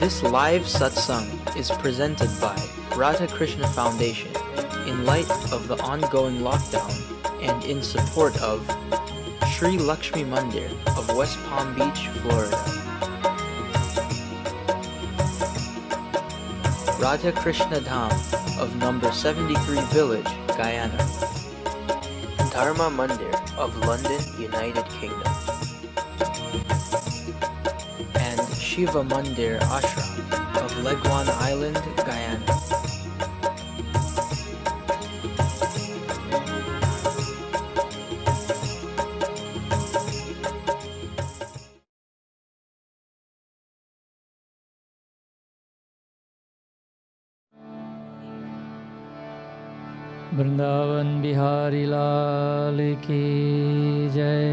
This live satsang is presented by Radha Krishna Foundation in light of the ongoing lockdown and in support of Sri Lakshmi Mandir of West Palm Beach, Florida. Radha Krishna Dham of number 73 Village, Guyana. Dharma Mandir of London, United Kingdom. And Shiva Mandir Ashram of Leguan Island, Guyana. Vrindavan Bihari लाल की जय।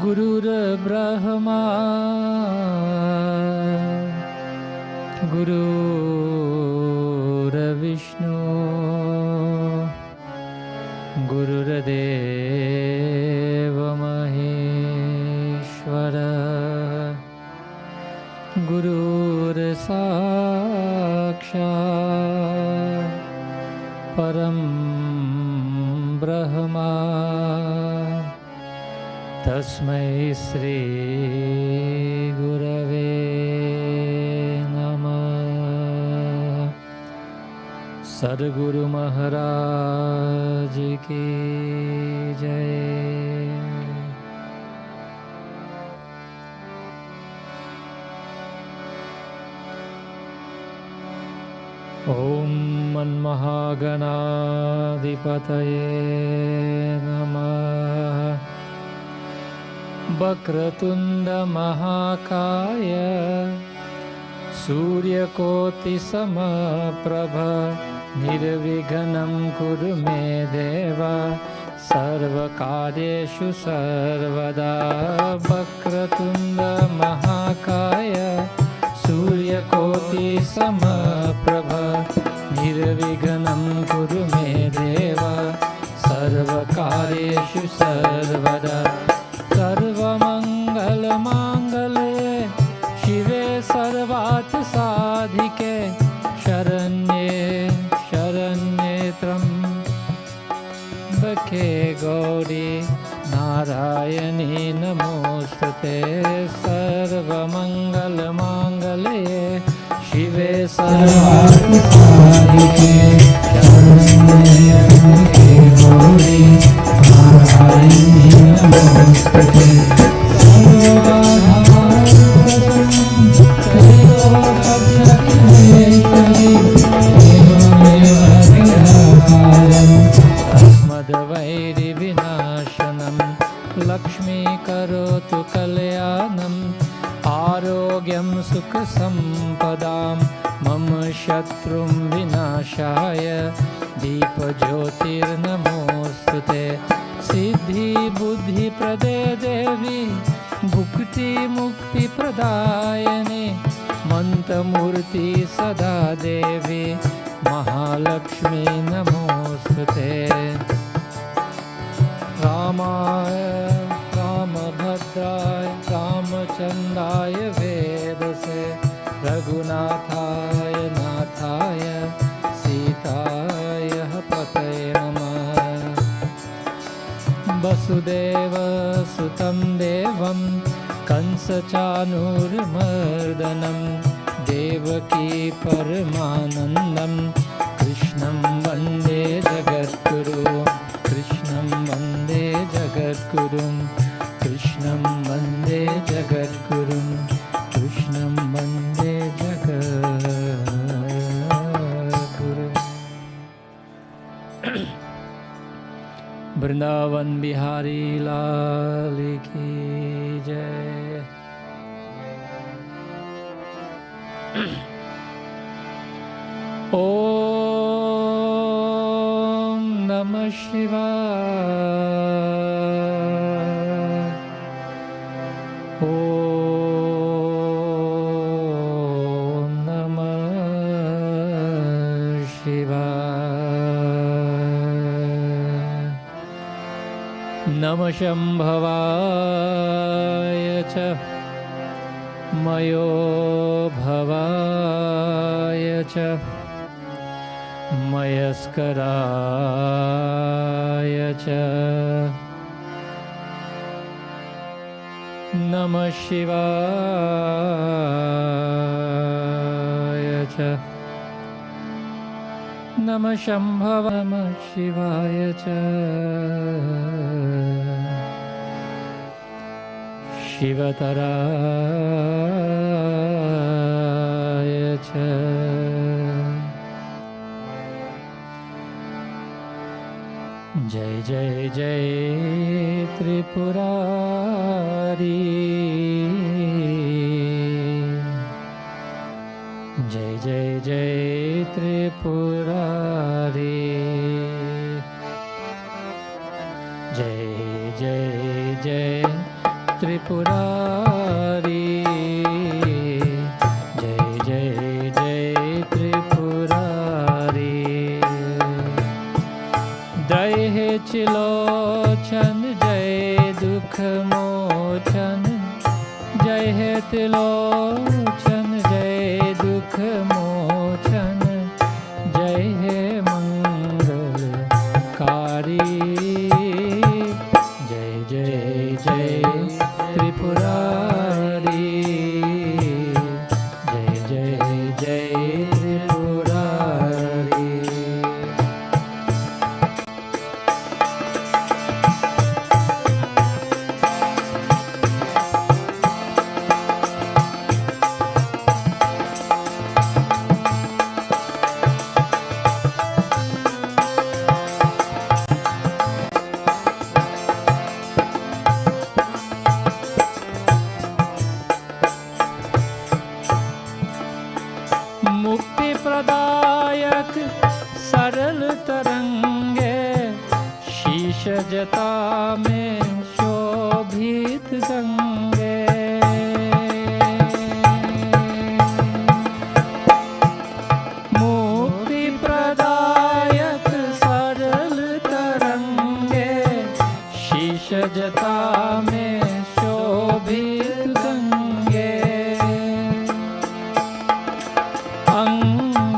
गुरुर ब्रह्मा गुरुर विष्णु गुरुर्देव महेश्वर गुरुर्साक्षात् परं ब्रह्मा तस्मै श्री गुरवे नमः। सद्गुरु महाराज की जय। ॐ मन्महागणाधिपतये नमः। वक्रतुण्डमहाकाय सूर्यकोटिसमप्रभ निर्विघ्नं कुरु मे देव सर्वकार्येषु सर्वदा। वक्रतुण्डमहाकाय सूर्यकोटिसमप्रभ निर्विघ्नं कुरु मे देव सर्वकार्येषु सर्वदा। सर्वमङ्गलमाङ्गल्ये शिवे सर्वार्थसाधिके शरण्ये शरण्ये त्र्यम्बके गौरी नारायणी नमोस्तुते। सर्वमङ्गलमाङ्गल्ये शिवे सर्वार्थसाधिके शरण्ये त्र्यम्बके गौरी नारायणी नमोस्तुते। अस्मद्वैरिविनाशनं लक्ष्मीकरोतु कल्याणम् आरोग्यं सुखसम्पदां मम शत्रुं विनाशाय दीपज्योतिर्नमोस्तुते। सिद्धि बुद्धि प्रदे देवी भुक्ति मुक्ति प्रदायिनी मंत्रमूर्ति सदा देवी महालक्ष्मी नमोस्तुते। रामाय रामभद्राय रामचन्द्राय वेदसे रघुनाथाय नाथाय सीताय पतये नमः। वसुदेव सुतं देवं कंसचाणूरमर्दनं देवकी परमानन्दं कृष्णं वन्दे जगद्गुरुं कृष्णं वन्दे जगद्गुरुं कृष्णं वन्दे जगद्गुरुं कृष्णं वन्दे जगद्गुरुम्। वृंदावन बिहारी लाल की जय। ओम नमः शिवाय। ओम नमः शिवाय। नमः शम्भवाय च मयो भवाय च मयस्कराय च नमः शिवाय च नमः शम्भव नमः शिवाय च Shivataraya Cha. Jai Jai Jai Tripurari. Jai Jai Jai Tripurari. Jai Jai Jai Tripurari. Jai Jai Jai Tripurari. Jai He Chilochan, Jai Dukh Mochan. Jai He Tilochan, Jai Dukh Mochan. Jai He Mangal Kari. Jai Jai Jai Tripurari. Jai Jai Jai Tripurari. मुक्ति प्रदायक सरल तरंगे, शीश जटा में शोभित गंगे। मुक्ति प्रदायक सरल तरंगे, शीश जटा में शोभित गंगे।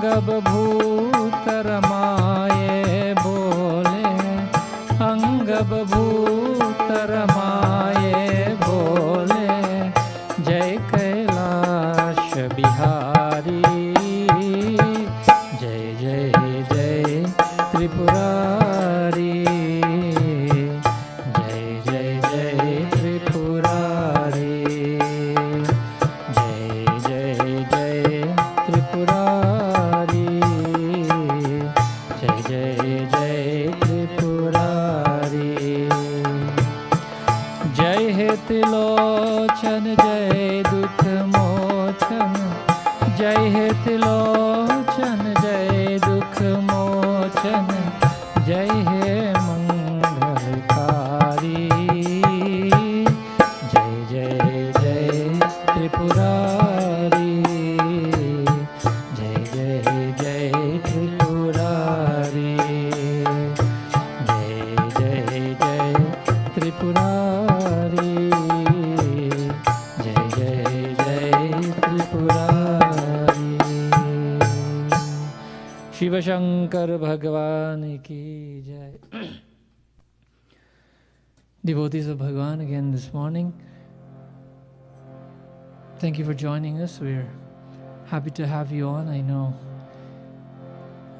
अंगभूत रमाये बोले, अंगभूत रमाये बोले, जय कैलाश बिहारी। जय जय जय त्रिपुरारी। जय जय जय त्रिपुरारी। जय जय जय त्रिपुरारी। जय जय जय त्रिपुरारी। जय हे त्रिलोचन, जय दुख मोचन। जय हे त्रिलोचन, जय दुख मोचन। जय हे मंगलकारी। जय जय जय त्रिपुरारी। जय जय जय त्रिपुरारी। जय जय जय त्रिपुरारी। जय जय जय त्रिपुरारी। शिव शंकर भगवान की जय। Devotees of Bhagavan, again this morning, thank you for joining us. We're happy to have you on. I know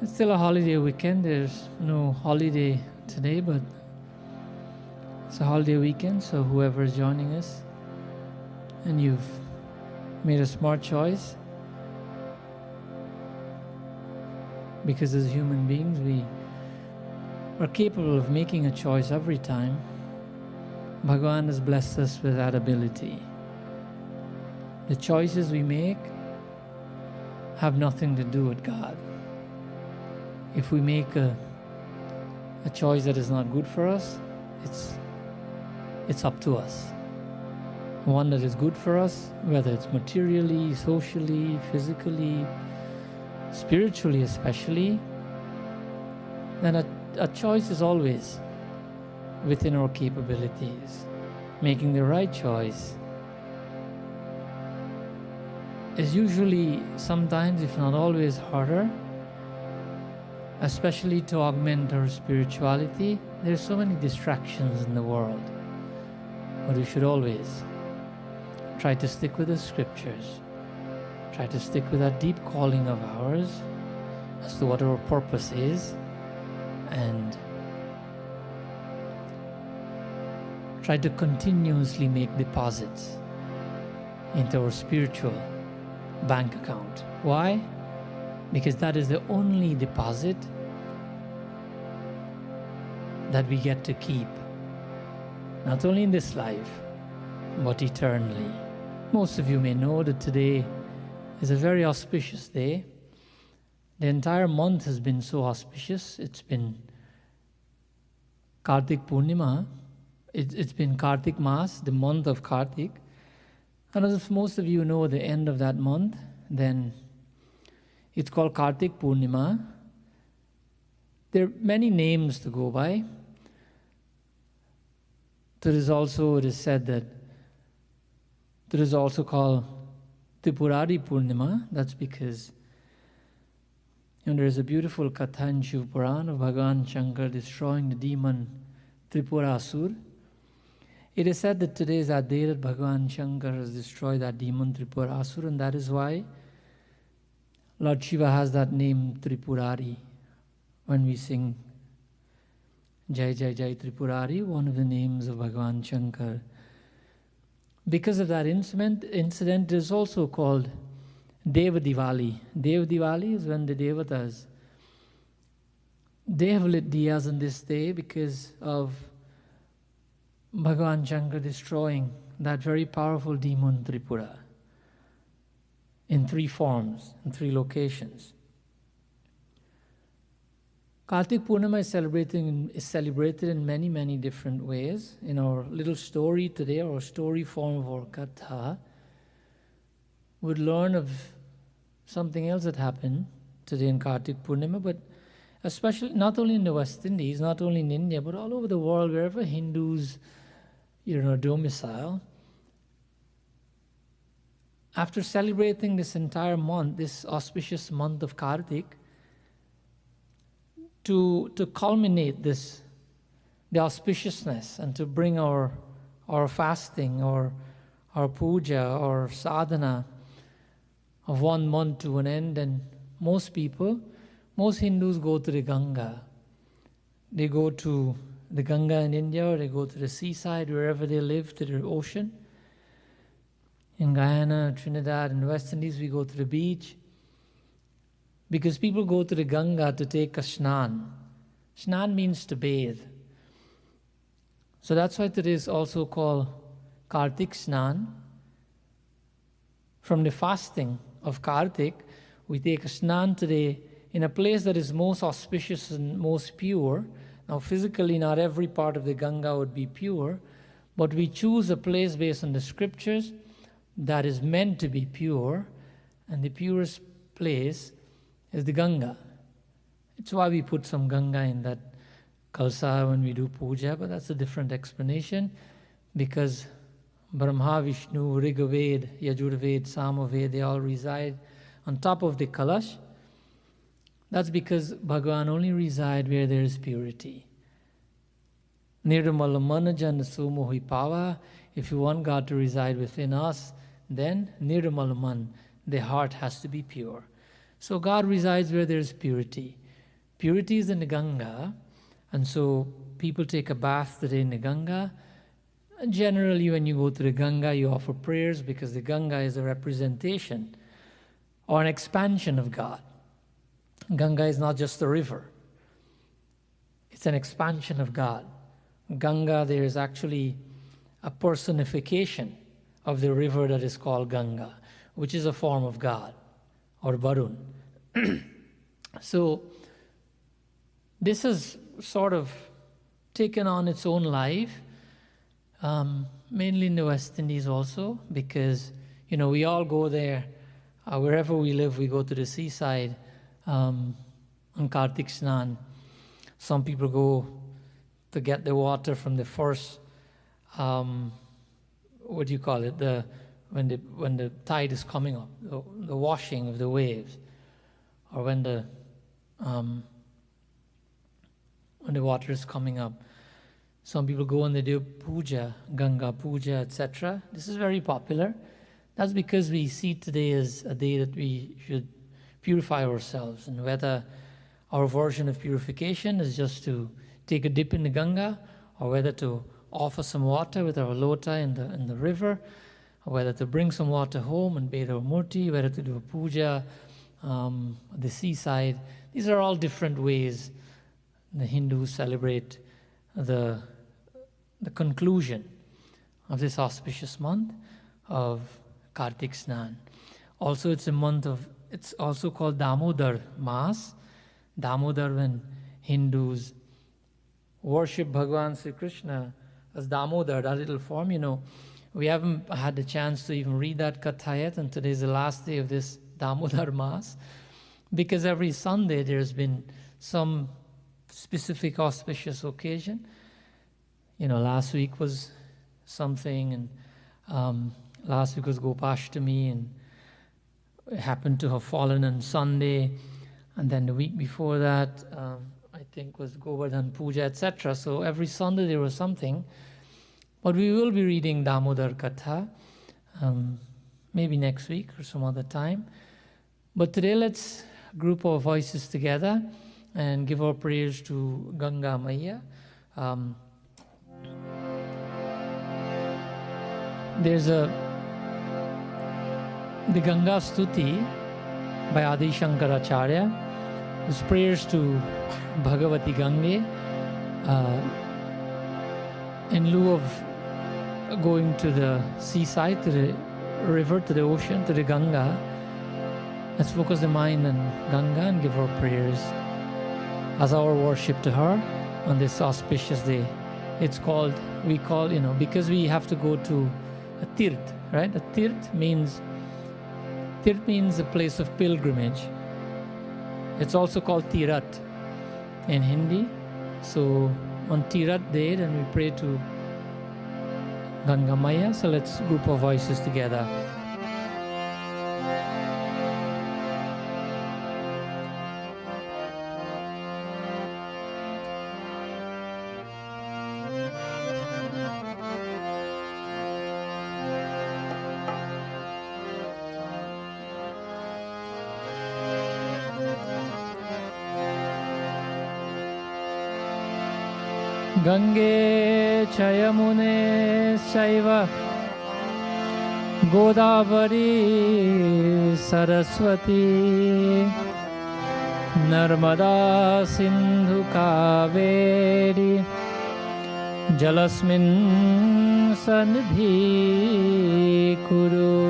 it's still a holiday weekend. There's no holiday today, but it's a holiday weekend, so whoever is joining us and you've made a smart choice, because as human beings we are capable of making a choice every time. Bhagavan has blessed us with that ability. The choices we make have nothing to do with God. If we make a choice that is not good for us, it's up to us. One that is good for us, whether it's materially, socially, physically, spiritually especially, then a choice is always within our capabilities. Making the right choice is usually, sometimes if not always, harder, especially to augment our spirituality. There's so many distractions in the world, but we should always try to stick with the scriptures, try to stick with that deep calling of ours as to what our purpose is, and try to continuously make deposits into our spiritual bank account. Why? Because that is the only deposit that we get to keep, not only in this life, but eternally. Most of you may know that today is a very auspicious day. The entire month has been so auspicious. It's been Kartik Purnima. It's been Kartik Mas, the month of Kartik. And as most of you know, the end of that month, then it's called Kartik Purnima. There are many names to go by. There is also, it is said that there is also called Tripurari Purnima. That's because there is a beautiful Katha in Shiv Puran of Bhagavan Shankar destroying the demon Tripurasur. It is said that today is that day that Bhagavan Shankar has destroyed that demon Tripurasur, and that is why Lord Shiva has that name Tripurari. When we sing Jai Jai Jai Tripurari, one of the names of Bhagavan Shankar. Because of that incident, it is also called Deva Diwali. Deva Diwali is when the Devatas, they have lit diyas on this day because of Bhagavan Shankar destroying that very powerful demon Tripura in 3 forms, in 3 locations. Kartik Purnima is celebrated in many, many different ways. In our little story today, or story form of our Katha, we'd learn of something else that happened today in Kartik Purnima, but especially not only in the West Indies, not only in India, but all over the world, wherever Hindus domicile. After celebrating this entire month, this auspicious month of Kartik, to culminate this, the auspiciousness, and to bring our fasting, or our puja, or sadhana of 1 month to an end, and most Hindus go to the Ganga. They go to the Ganga in India, or they go to the seaside, wherever they live, to the ocean. In Guyana, Trinidad, and the West Indies, we go to the beach. Because people go to the Ganga to take a shnan. Shnan means to bathe. So that's why today is also called Kartik Shnan. From the fasting of Kartik, we take a shnan today in a place that is most auspicious and most pure. Now, physically, not every part of the Ganga would be pure, but we choose a place based on the scriptures that is meant to be pure, and the purest place is the Ganga. It's why we put some Ganga in that kalsa when we do puja, but that's a different explanation, because Brahma, Vishnu, Rigved, Yajurved, Samaved, they all reside on top of the kalash. That's because Bhagavan only resides where there is purity. Nirmalaman sumohi pava. If you want God to reside within us, then Nirmalaman, the heart has to be pure. So God resides where there is purity. Purity is in the Ganga, and so people take a bath today in the Ganga. And generally, when you go to the Ganga, you offer prayers, because the Ganga is a representation or an expansion of God. Ganga is not just a river. It's an expansion of God. Ganga, there is actually a personification of the river that is called Ganga, which is a form of God, or Varun. So this has sort of taken on its own life, mainly in the West Indies also, because, we all go there. Wherever we live, we go to the seaside on Kartik Snan. Some people go to get the water from the first, what do you call it? When the tide is coming up, the washing of the waves, or when the water is coming up. Some people go and they do puja, Ganga puja, etc. This is very popular. That's because we see today as a day that we should purify ourselves, and whether our version of purification is just to take a dip in the Ganga, or whether to offer some water with our lota in the river, whether to bring some water home and bathe our murti, whether to do a puja at the seaside. These are all different ways the Hindus celebrate the conclusion of this auspicious month of Kartik Snan. Also, it's also called Damodar Maas. Damodar, when Hindus worship Bhagavan Sri Krishna as Damodar, that little form, we haven't had the chance to even read that Katha yet, and today is the last day of this Damodar Maas, because every Sunday there's been some specific auspicious occasion. Last week was something, and last week was Gopashtami, and it happened to have fallen on Sunday, and then the week before that, I think was Govardhan Puja, etc. So every Sunday there was something. But we will be reading Damodar Katha, maybe next week or some other time. But today let's group our voices together and give our prayers to Ganga Maya. There's the Ganga Stuti by Adi Shankaracharya, whose prayers to Bhagavati Gange in lieu of going to the seaside, to the river, to the ocean, to the Ganga. Let's focus the mind on Ganga and give our prayers as our worship to her on this auspicious day. We call, because we have to go to a tirt, right? A tirt means a place of pilgrimage. It's also called Tirat in Hindi. So on Tirat day, then we pray to Ganga Maya. So let's group our voices together. Gange Chayamune Shaiva Godavari Saraswati Narmada Sindhu Kaveri Jalasmin Sanidhi Kuru.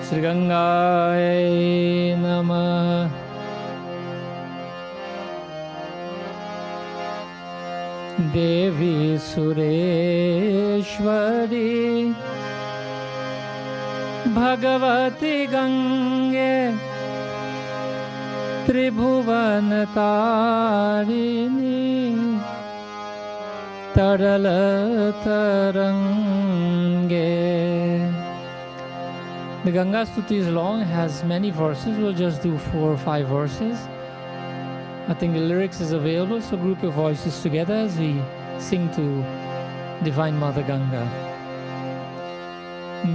Sri Gangaye Namah. Devi Sureshwari Bhagavati Gange Tribhuvan Tarini Tadala Tarange. The Ganga Stuti is long, has many verses. We'll just do 4 or 5 verses. I think the lyrics is available, so group your voices together as we sing to Divine Mother Ganga.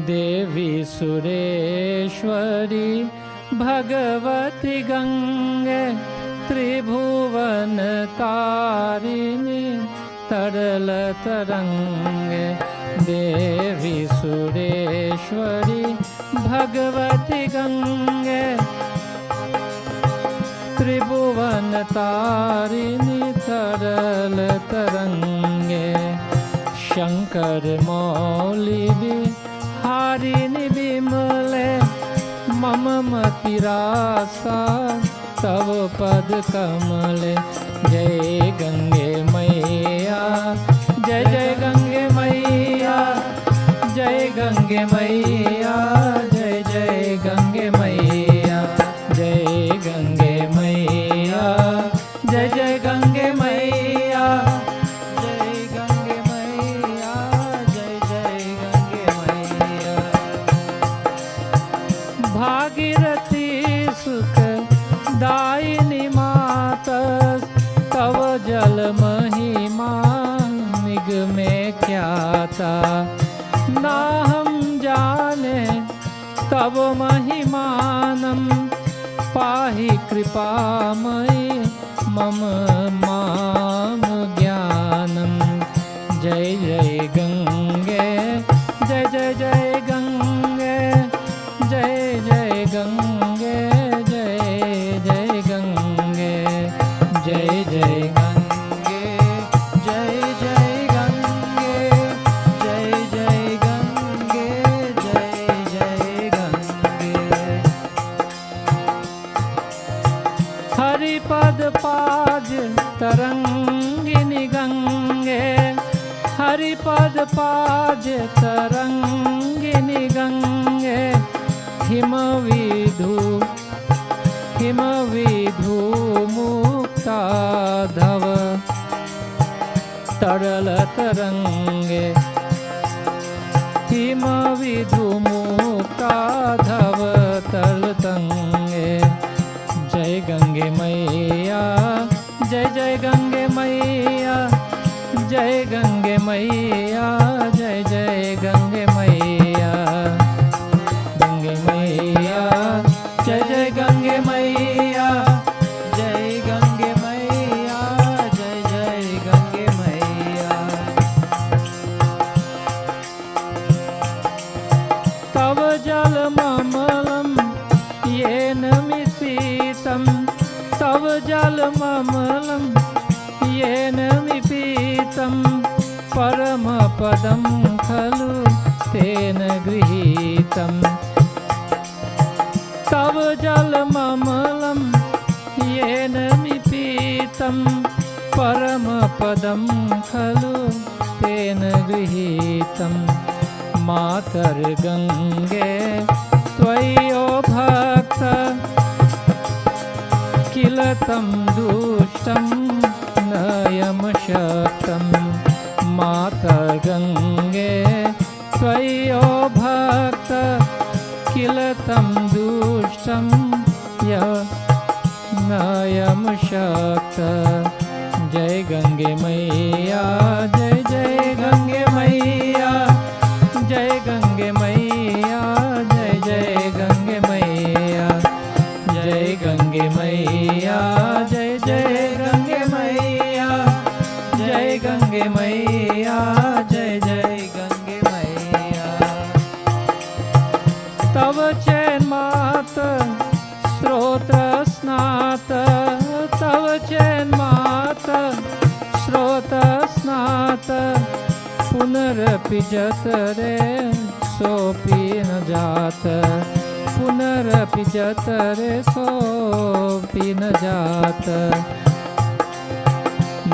Devi Sureshwari Bhagavati Gange Tribhuvan Tarini Tadala Tarange. Devi Sureshwari Bhagavati Gange Tribhuvan Tarini Taral Tarange. Shankar Mauli Harini Bimale Mama Matirasa Tav Pad Kamale. Jai Gange Maiya, Jai Jai Gange Maiya, Jai Gange Maiya, Jai Jai Gange Maiya, Jai Gange Maiya, Jai Jai Gange Maiya, Jai Gange Maiya, Jai Jai Gange Maiya. Bhagirathi Sukha Daini Matas Tav Jal Mahima Nigme Khyata. Na hum jane Tav Mahimanam Pahi Kripa Mai Mama जय जय गंगे, जय जय जय गंगे, जय जय गंगे, जय जय गंगे, जय जय गंगे, जय जय गंगे, जय जय गंगे, जय जय गंगे। हरिपद पाद तरंगिनी गंगे, हरिपद पाद तरंगिनी गंगे, हिमविधु मुक्ता धव तरल तरंगे, हिमविधु मुक्ता धव तरल तरंगे। जय गंगे मैया, जय जय गंगे मैया, जय गंगे मैया, जय जय गंगे मैया, गंगे मैया, जय जय गंगे मैया, जय गंगे मैया, जय जय गंगे मैया। तव जलममलं येन मिपीतं, तव जलममलं येन मिपीतं, परमपदं खलु तेन गृहीतं। तव जलममलं येन मिपीतं, परमपदं खलु तेन गृहीतं। मातर्गङ्गे त्वय्यो भक्त किल तं दुष्टं नयमशक्तं। मातर्गङ्गे त्वय्यो भक्त किल तं दुष्टं नयमशक्त। जय गंगे मैया, जय जय गंगे मैया, जय गंगे मैया, जय जय गंगे मैया, जय गंगे मैया, जय जय गंगे मैया, जय गंगे मैया, जय जय गंगे मैया। तव चैन्मात श्रोत्र स्नात, तव चैन्मात श्रोत्र स्नात, पुनरपि जतरे सोऽपि न जात, पुनरपि जतरे सोऽपि न जात।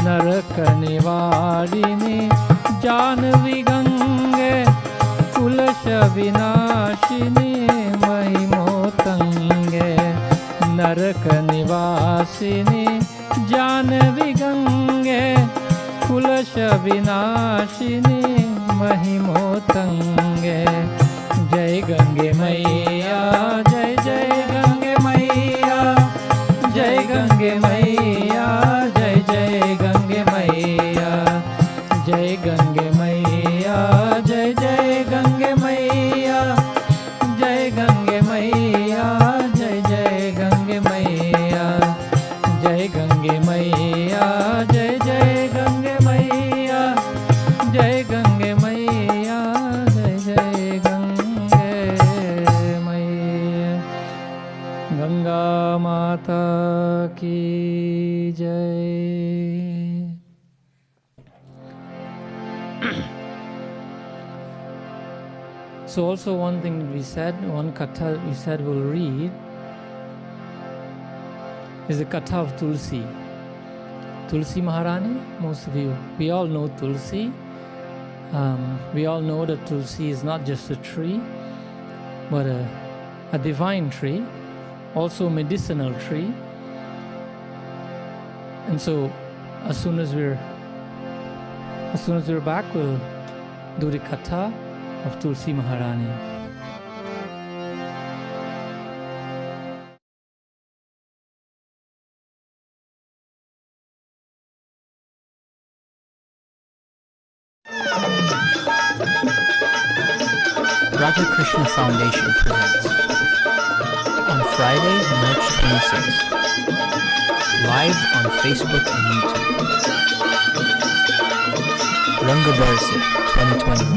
नरक निवारिणि जानवी गंगे, कुलश विनाशिनी महिमोतंगे। नरक निवासिनी जानवी गंगे, कुलश विनाशिनी महिमोतंगे। जय गंगे मैया, जय जय गंगे मैया, जय गंगे मैया, जय जय गंगे मैया, जय गंगे मैया, जय जय गंगे मैया, जय गंगे मैया, जय जय गंगे मैया, जय गंगे मैया, जय जय गंगे मैया, जय गंगे मैया, जय जय गंगे मैया। गंगा माता की जय। So also one thing we said, one katha we said we'll read is the katha of Tulsi. Tulsi Maharani, most of you, we all know Tulsi. We all know that Tulsi is not just a tree, but a divine tree, also a medicinal tree. And so as soon as we're back, we'll do the katha of Tulsi Maharani. Radha Krishna Foundation presents on Friday, March 26th, live on Facebook and YouTube. Ranga Barse 2021.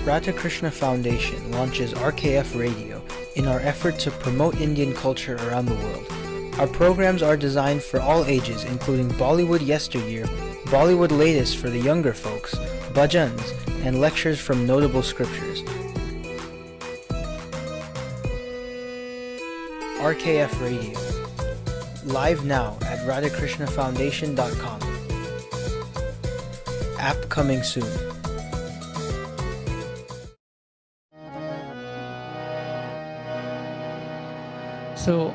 Radha Krishna Foundation launches RKF Radio in our effort to promote Indian culture around the world. Our programs are designed for all ages, including Bollywood yesteryear, Bollywood latest for the younger folks, bhajans, and lectures from notable scriptures. RKF Radio. Live now at radhakrishnaffoundation.com. App coming soon. So,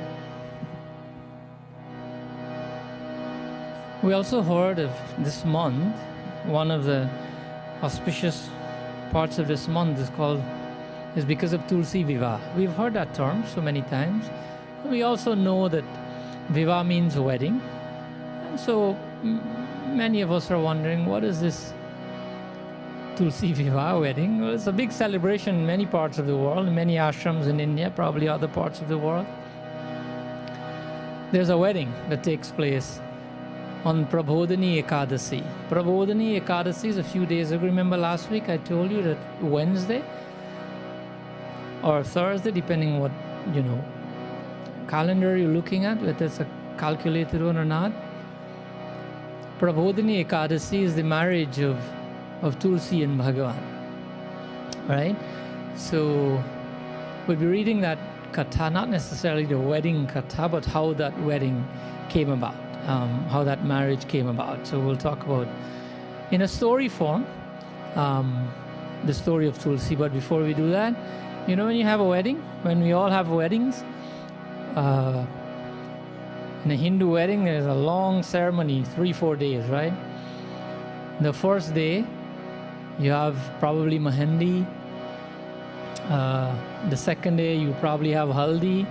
we also heard of this month, one of the auspicious parts of this month is because of Tulsi Vivah. We've heard that term so many times. We also know that Vivah means wedding. And so many of us are wondering, what is this Tulsi Vivah wedding? Well, it's a big celebration in many parts of the world, in many ashrams in India, probably other parts of the world. There's a wedding that takes place on Prabodhini Ekadasi. Prabodhini Ekadasi is a few days ago. Remember last week I told you that Wednesday or Thursday, depending what, calendar you're looking at, whether it's a calculated one or not. Prabodhini Ekadasi is the marriage of Tulsi and Bhagavan. Right? So we'll be reading that katha, not necessarily the wedding katha, but how that wedding came about, how that marriage came about. So we'll talk about, in a story form, the story of Tulsi. But before we do that, when you have a wedding, when we all have weddings, in a Hindu wedding, there's a long ceremony, 3-4 days, right? The first day, you have probably Mehendi. The second day you probably have Haldi,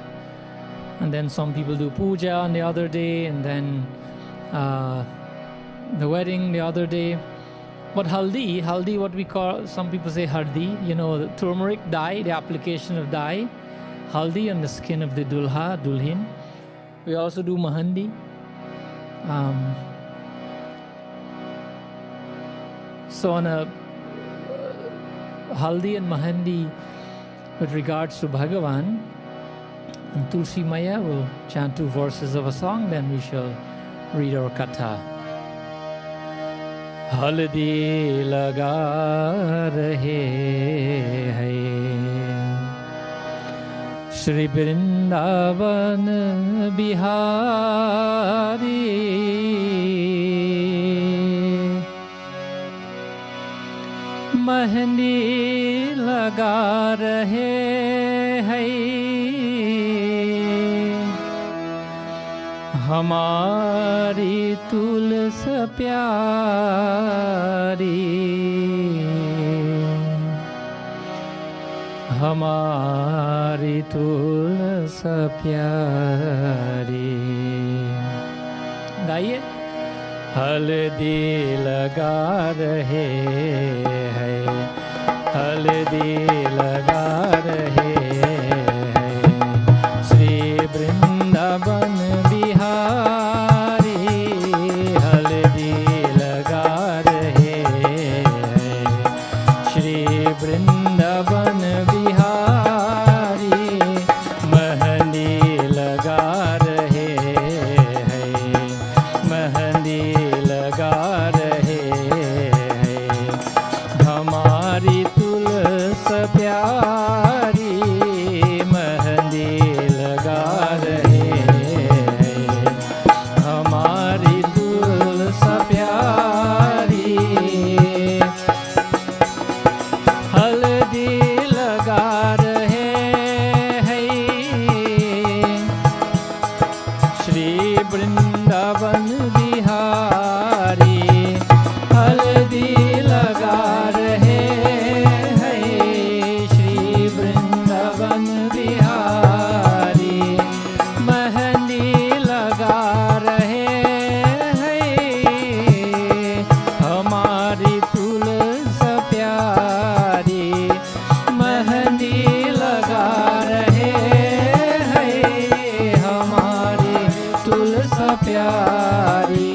and then some people do Puja on the other day, and then the wedding the other day. But Haldi, what we call, some people say Hardi, the turmeric dye, the application of dye, Haldi on the skin of the Dulha, Dulhin. We also do Mehendi. So on a Haldi and Mehendi, with regards to Bhagavan, and Tulsi Maya will chant 2 verses of a song, then we shall read our katha. Haldi laga rahe hai Shri Vrindavan Bihari Mehendi laga rahe hai Hamari तुलस प्यारी हमारी तुलस प्यारी गाइए हल्दी लगा रहे हैं हल्दी लगा रहे हैं श्री वृंदावन बिहारी हल्दी लगा रहे हैं श्री वृंदावन बिहारी मेहंदी लगा रहे हैं मेहंदी लगा रहे हैं हमारी तुलस प्यारी मेहंदी लगा रहे हैं हमारी तुलस प्यारी हल्दी लगा रहे हैं श्री वृंदावन बिहारी हल्दी लगा रहे हैं श्री वृंदावन बिहारी मेहंदी लगा प्यारी,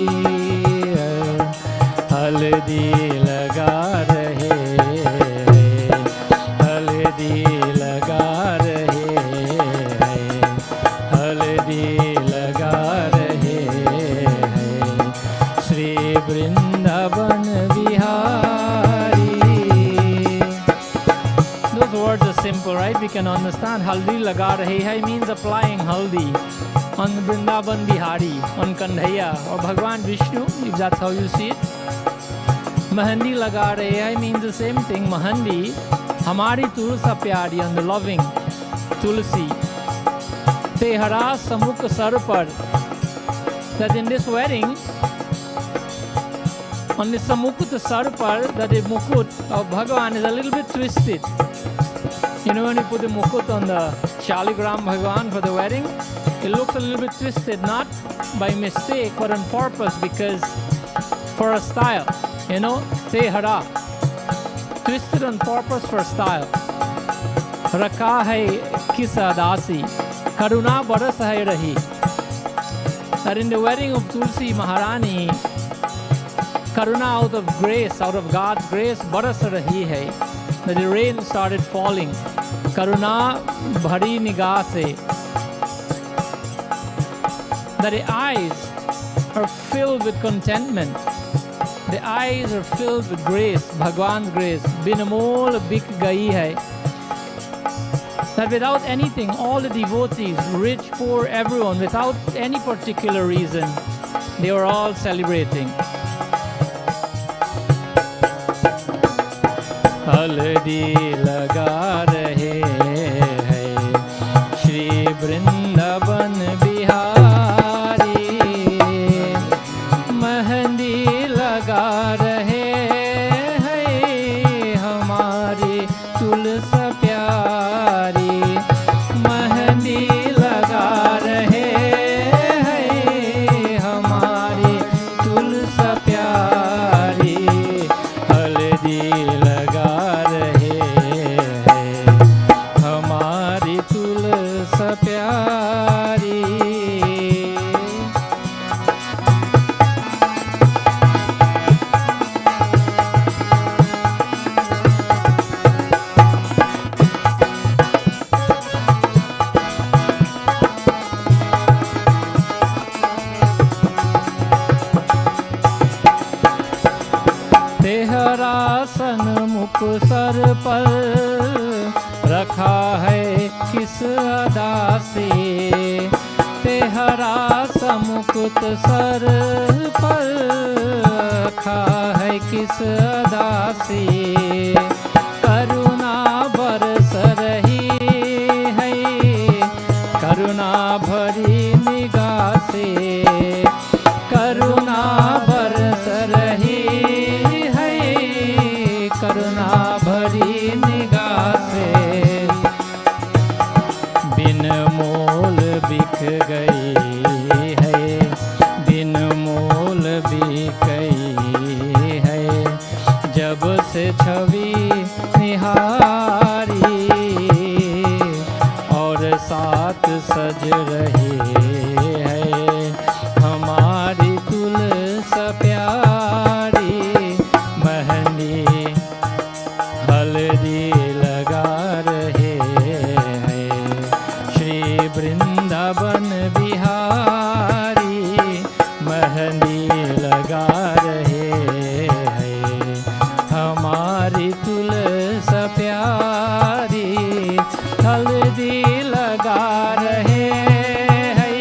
हल्दी लगा रहे, हल्दी लगा रहे, हल्दी लगा रहे हैं Shri Vrindavan Bihari. Those words are simple, right? We can understand. Haldi laga rahe hai means applying haldi on Vrindavan Bihari, on Kanhaiya or Bhagwan Vishnu, if that's how you see it. Mahandi laga rahe hai means the same thing. Mahandi, hamari tulsa pyari, on the loving tulsi. Tehara samukh sar par, that in this wedding, on the samukut sar par, that the mukut of Bhagavan is a little bit twisted. You know, when you put the mukut on the Shaligram Bhagavan for the wedding, it looks a little bit twisted, not by mistake, but on purpose, because for a style, you know, tehara, twisted on purpose for style. Rakha hai kisa dasi, karuna baras hai rahi. That in the wedding of Tulsi Maharani, karuna out of grace, out of God's grace, baras rahi hai. That the rain started falling. Karuna bhari nigah se. That the eyes are filled with contentment. The eyes are filled with grace, Bhagwan's grace. Binamol bik gai hai. That without anything, all the devotees, rich, poor, everyone, without any particular reason, they were all celebrating. हल्दी लगा रहे हैं श्री वृंदावन बिहारी, मेहंदी लगा रहे हैं हमारी तुलसा प्यारी, मेहंदी लगा रहे हैं हमारी तुलसा प्यारी, हल्दी लगा प्यारी. तेहरा सन्मुख सर पर रखा है किस अदा से, तेहरा समुकुत सर पर रखा है किस अदा से, करुणा बरस रही है करुणा भरी निगाह से, करुणा बरस रही है करुणा भरी निगाह से, बिन मोल बिक गई है, बिन मोल बिक गई है, जब से छवि निहारी और साथ सज रही है हमारी तुलसा प्यारी, मेहंदी हल्दी लगा रहे वृंदावन बिहारी, मेहंदी लगा रहे हैं हमारी तुलसा प्यारी, हल्दी लगा रहे हैं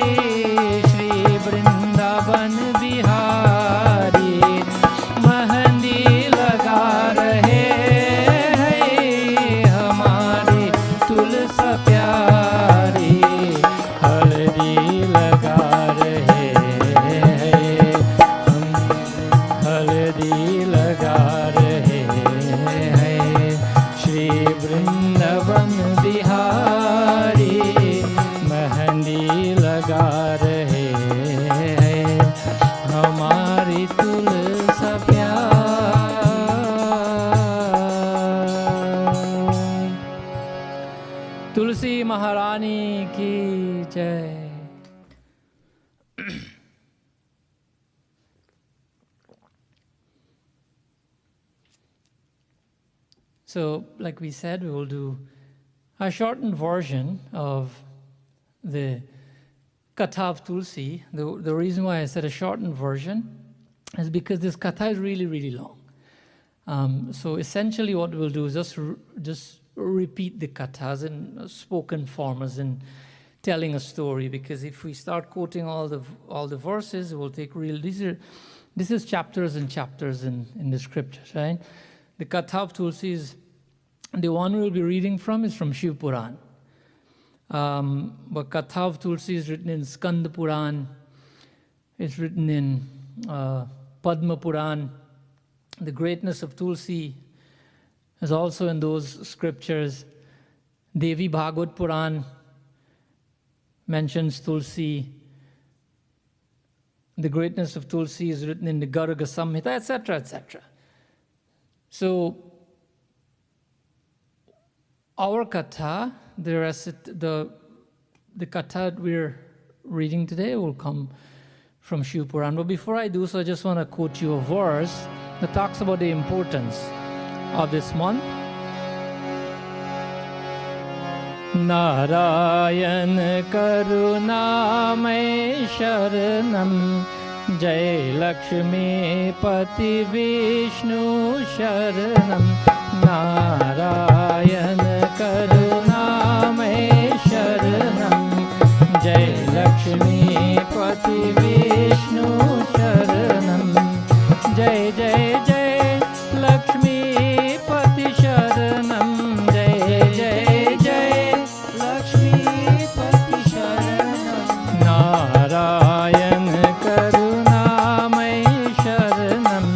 श्री वृंदावन बिहारी, मेहंदी लगा रहे हैं हमारी तुलसा प्यारी, हल्दी लगा रहे हैं हम, हल्दी लगा रहे हैं श्री वृंदावन बिहारी, मेहंदी लगा रहे हैं हमारी तुलसा प्यारी. तुलसी महारानी की जय. So, like we said, we will do a shortened version of the Katha of Tulsi. The reason why I said a shortened version is because this Katha is really, really long. So essentially what we'll do is just repeat the Kathas in spoken form, as in telling a story, because if we start quoting all the verses, it will take this is chapters and chapters in the scriptures, right? The Katha of Tulsi is, the one we'll be reading from is from Shiv Puran. But Katha of Tulsi is written in Skanda Puran, it's written in Padma Puran. The greatness of Tulsi is also in those scriptures. Devi Bhagavad Puran mentions Tulsi. The greatness of Tulsi is written in the Garga Samhita, etc., etc. So, our Katha, the Katha we're reading today will come from Shiv Puran. But before I do so, I just want to quote you a verse that talks about the importance of this month. Narayan Karunamay Sharanam Jai Lakshmi Pati Vishnu Sharanam Narayan Karunamay Sharanam Jai Lakshmi Pati Vishnu Sharanam Jai Jai Jai Lakshmi Pati Sharanam Jai Jai Jai Lakshmi Pati Sharanam Narayan Karunamay Sharanam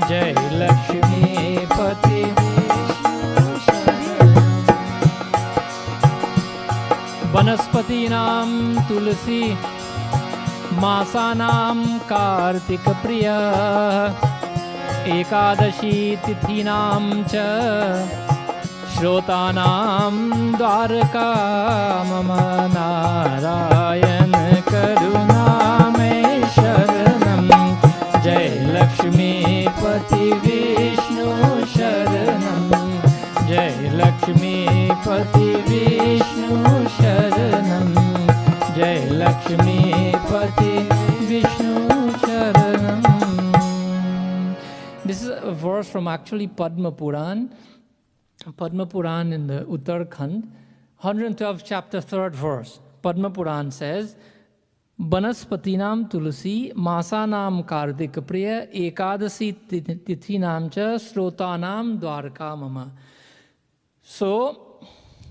Jai Lakshmi Pati Vishnu Sharanam Vanaspatinam Tulsi Masanam Kartik Priya Ekadashi Tithinam Cha Shrotanam Dwarka Mama Narayan Karunamay Sharanam Jai Lakshmi Pati Vishnu Sharanam Jai Lakshmi Pati Vishnu Sharanam Jai Lakshmi Pati Vishnu Sharanam. This is a verse from actually Padma Puran. Padma Puran in the Uttarakhand, 112th chapter, 3rd verse. Padma Puran says, Banaspatinam Tulsi Masanam Kartik Priya Ekadasi Tithinam Cha Srotanam Dwarka Mama. So,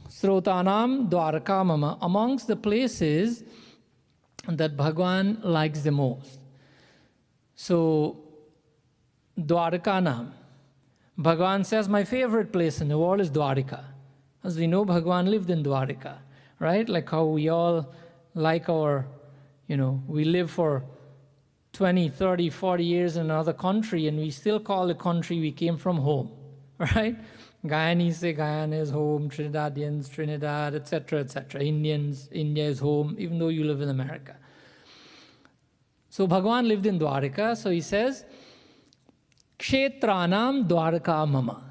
Srotanam Dwarka Mama, amongst the places that Bhagwan likes the most. So, Dwarka Nam. Bhagwan says, my favorite place in the world is Dwarika. As we know, Bhagwan lived in Dwarika, right? Like how we all like our, we live for 20, 30, 40 years in another country and we still call the country we came from home, right? Guyanese say Guyana is home, Trinidadians, Trinidad, etc., etc. Indians, India is home, even though you live in America. So Bhagwan lived in Dwarika, so he says, Kshetranam Dwarka Mama.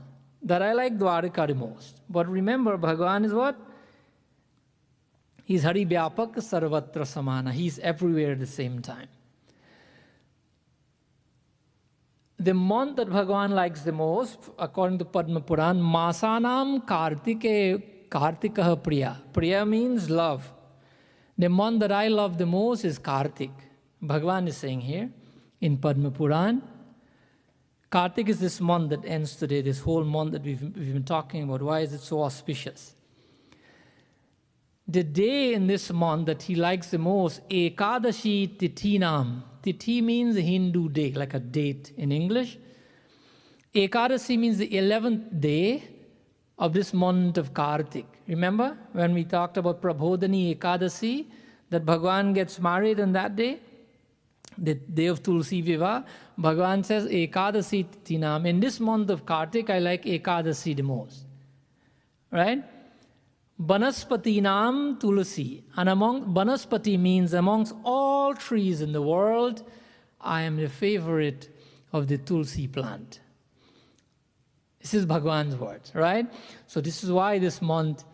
That I like Dwarika the most. But remember, Bhagwan is what? He's Hari Vyapak Sarvatra Samana. He's everywhere at the same time. The month that Bhagwan likes the most, according to Padma Puran, Masanam Kartikaha Priya. Priya means love. The month that I love the most is Kartik. Bhagwan is saying here in Padma Puran. Kartik is this month that ends today, this whole month that we've been talking about. Why is it so auspicious? The day in this month that he likes the most, Ekadashi Tithinam. Tithi means a Hindu day, like a date in English. Ekadasi means the 11th day of this month of Kartik. Remember when we talked about Prabodhani Ekadasi, that Bhagwan gets married on that day? The day of Tulsi Viva, Bhagwan says Ekadasi Tithinam. In this month of Kartik, I like Ekadasi the most. Right? Banaspatinam Tulsi. And Banaspati means amongst all trees in the world, I am the favorite of the Tulsi plant. This is Bhagwan's words, right? So this is why this month,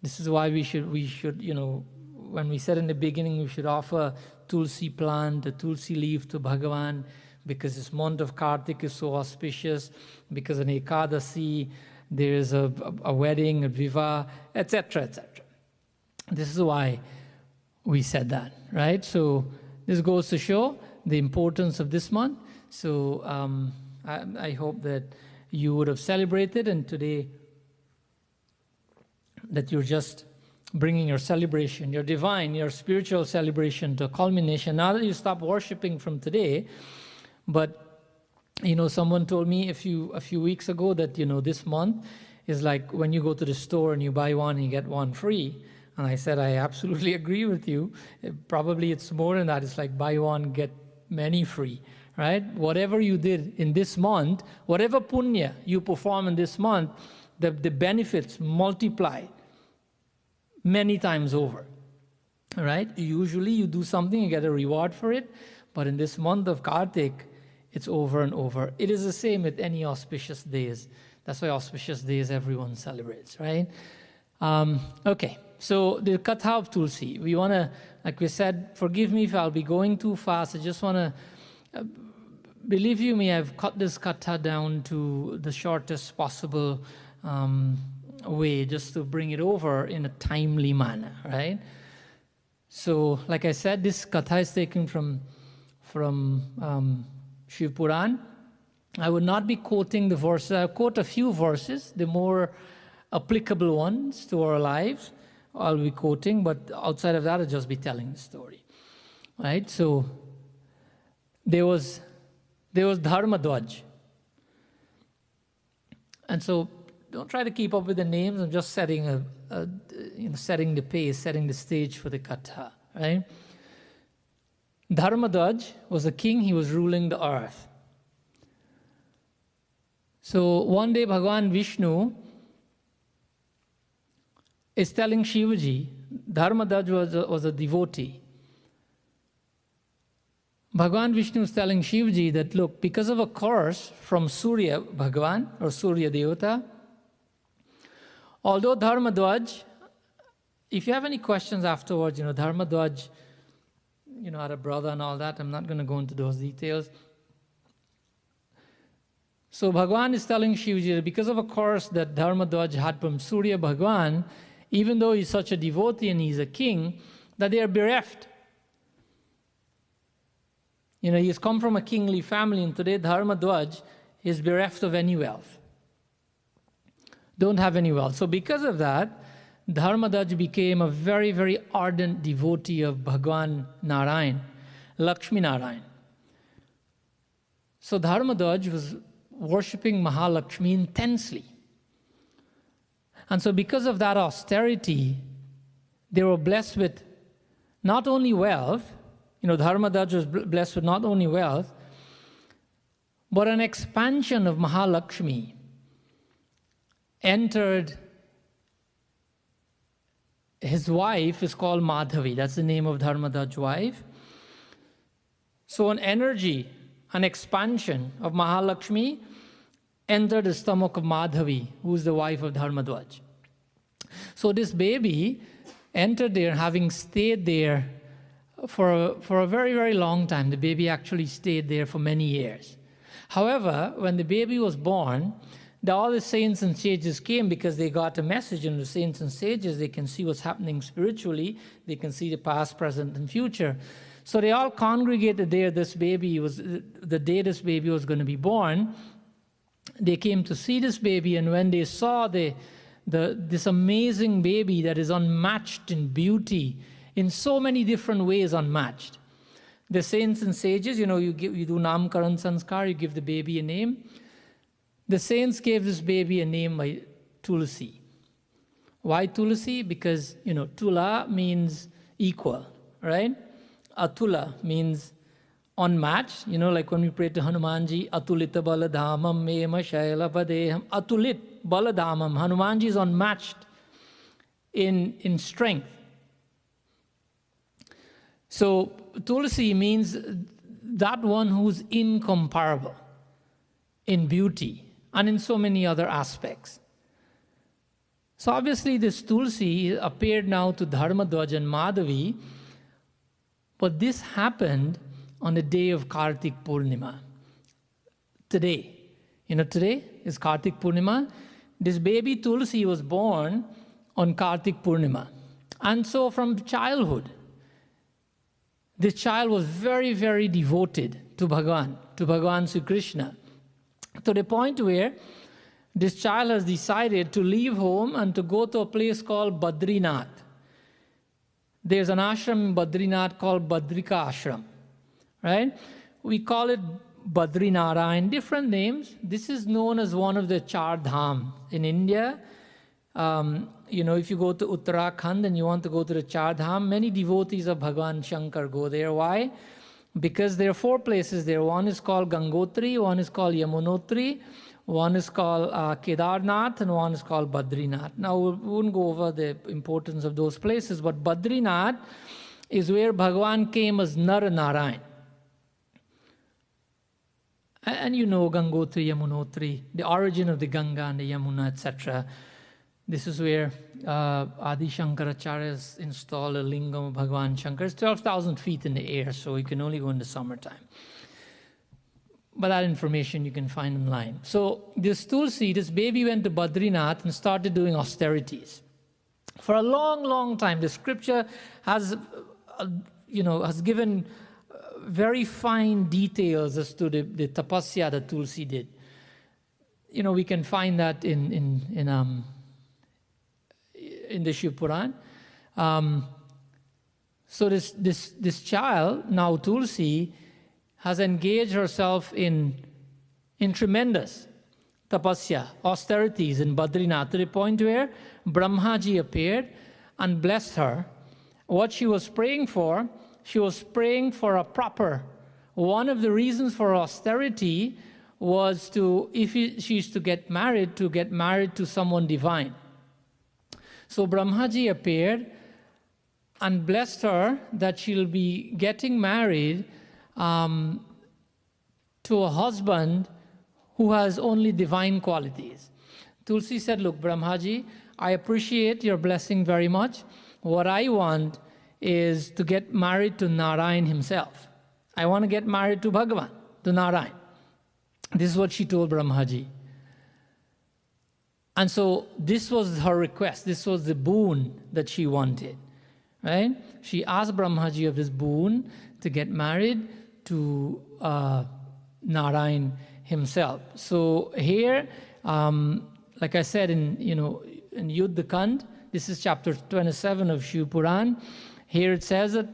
this is why we should, you know, when we said in the beginning, we should offer tulsi plant, the tulsi leaf to Bhagavan, because this month of Kartik is so auspicious, because on Ekadasi, there is a wedding, a viva, etc., etc. This is why we said that, right? So this goes to show the importance of this month. So I hope that you would have celebrated, and today that you're just bringing your celebration, your divine, your spiritual celebration to a culmination. Now that you stop worshiping from today, but you know, someone told me a few weeks ago that, you know, this month is like when you go to the store and you buy one and you get one free. And I said, I absolutely agree with you. Probably it's more than that. It's like buy one, get many free, right? Whatever you did in this month, whatever punya you perform in this month, the benefits multiply many times over, right? Usually you do something, you get a reward for it. But in this month of Kartik, it's over and over. It is the same with any auspicious days. That's why auspicious days everyone celebrates, right? Okay, so the Katha of Tulsi. We want to, like we said, forgive me if I'll be going too fast. I just want to, believe you me, I've cut this Katha down to the shortest possible way, just to bring it over in a timely manner, right? So, like I said, this Katha is taken from Shiv Puran. I would not be quoting the verses. I'll quote a few verses, the more applicable ones to our lives. I'll be quoting, but outside of that, I'll just be telling the story. Right? So there was Dharma Dwaj. And so don't try to keep up with the names. I'm just setting setting the pace, setting the stage for the Katha. Right? Dharma Dwaj was a king. He was ruling the earth. So one day Bhagavan Vishnu is telling Shivaji, Dharma Dwaj was a devotee. Bhagavan Vishnu is telling Shivaji that, look, because of a curse from Surya Bhagavan or Surya Devata, although Dharma Dwaj, if you have any questions afterwards, Dharma Dwaj, had a brother and all that, I'm not going to go into those details. So Bhagavan is telling Shivaji that because of a curse that Dharma Dwaj had from Surya Bhagavan, even though he's such a devotee and he's a king, that they are bereft. He's come from a kingly family, and today Dharma Dwaj is bereft of any wealth. Don't have any wealth. So because of that, Dharma Dwaj became a very, very ardent devotee of Bhagwan Narayan, Lakshmi Narayan. So Dharma Dwaj was worshipping Mahalakshmi intensely. And so because of that austerity, they were blessed with not only wealth, Dharma Dwaj was blessed with not only wealth, but an expansion of Mahalakshmi entered. His wife is called Madhavi. That's the name of Dharma Dwaj's wife. So an energy, an expansion of Mahalakshmi entered the stomach of Madhavi, who is the wife of Dharma Dwaj. So this baby entered there, having stayed there for a very, very long time. The baby actually stayed there for many years. However, when the baby was born, all the saints and sages came because they got a message. And the saints and sages, they can see what's happening spiritually. They can see the past, present, and future. So they all congregated there. The day this baby was going to be born, they came to see this baby. And when they saw this amazing baby that is unmatched in beauty, in so many different ways unmatched. The saints and sages, you do Namkaran Sanskar, you give the baby a name. The saints gave this baby a name by Tulsi. Why Tulsi? Because, Tula means equal, right? Atula means unmatched. Like when we pray to Hanumanji, Atulita Baladhamam Mema Shaila Padeham. Atulit Baladhamam. Hanumanji is unmatched in strength. So Tulsi means that one who's incomparable in beauty, and in so many other aspects. So obviously this Tulsi appeared now to Dharmadwaj and Madhavi, but this happened on the day of Kartik Purnima. Today. Today is Kartik Purnima. This baby Tulsi was born on Kartik Purnima. And so from childhood, this child was very, very devoted to Bhagavan Sri Krishna, to the point where this child has decided to leave home and to go to a place called Badrinath. There's an ashram in Badrinath called Badrika Ashram, right? We call it Badrinarayan, different names. This is known as one of the Char Dham in India. If you go to Uttarakhand and you want to go to the Char Dham, many devotees of Bhagavan Shankar go there. Why? Because there are 4 places there. One is called Gangotri, one is called Yamunotri, one is called Kedarnath, and one is called Badrinath. Now, we won't go over the importance of those places, but Badrinath is where Bhagavan came as Nar Narayan. And Gangotri, Yamunotri, the origin of the Ganga and the Yamuna, etc. This is where Adi Shankaracharya installed a lingam of Bhagavan Shankar. It's 12,000 feet in the air, so you can only go in the summertime. But that information you can find online. So this Tulsi, this baby went to Badrinath and started doing austerities. For a long, long time, the scripture has given very fine details as to the tapasya that Tulsi did. We can find that in the Shiv Puran. So this child, now Tulsi, has engaged herself in tremendous tapasya, austerities in Badrinath, to the point where Brahmaji appeared and blessed her. What she was praying for, she was praying for a proper. One of the reasons for austerity was if she's to get married to someone divine. So Brahmaji appeared and blessed her that she'll be getting married to a husband who has only divine qualities. Tulsi said, look, Brahmaji, I appreciate your blessing very much. What I want is to get married to Narayan himself. I want to get married to Bhagavan, to Narayan. This is what she told Brahmaji. And so this was her request. This was the boon that she wanted, right? She asked Brahmaji of this boon to get married to Narayan himself. So here, like I said in Yuddha Kand, this is chapter 27 of Shiv Puran. Here it says that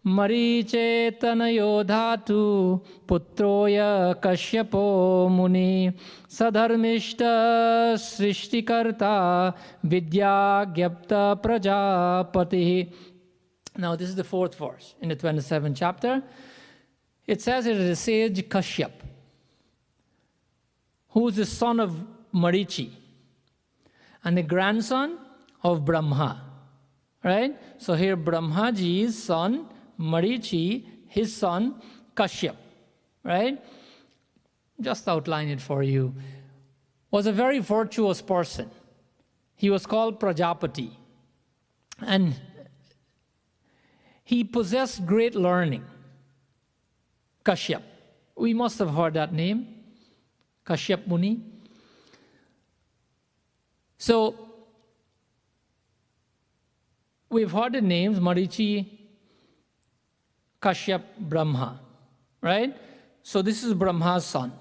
Mariche tanayo dhatu putroya kashyapo muni sadharmishta srishtikarta vidyagyapta prajapati. Now this is the 4th verse in the 27th chapter. It says it is the sage Kashyap, who is the son of Marichi and the grandson of Brahma. Right? So here Brahmaji's son, Marichi, his son, Kashyap. Right? Just outline it for you. Was a very virtuous person. He was called Prajapati. And he possessed great learning. Kashyap. We must have heard that name. Kashyap Muni. So, we've heard the names Marichi, Kashyap, Brahma, right? So this is Brahma's son.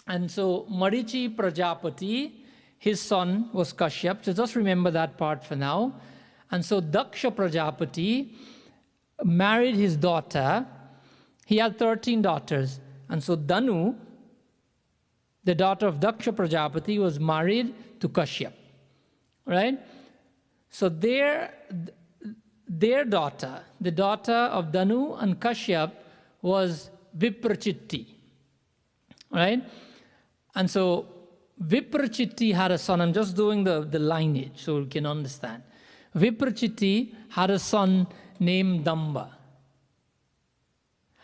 And so Marichi Prajapati, his son was Kashyap. So just remember that part for now. And so Daksha Prajapati married his daughter. He had 13 daughters. And so Danu, the daughter of Daksha Prajapati, was married to Kashyap, right? So their daughter, the daughter of Danu and Kashyap, was Viprachitti, right? And so Viprachitti had a son. I'm just doing the lineage so you can understand. Viprachitti had a son named Damba.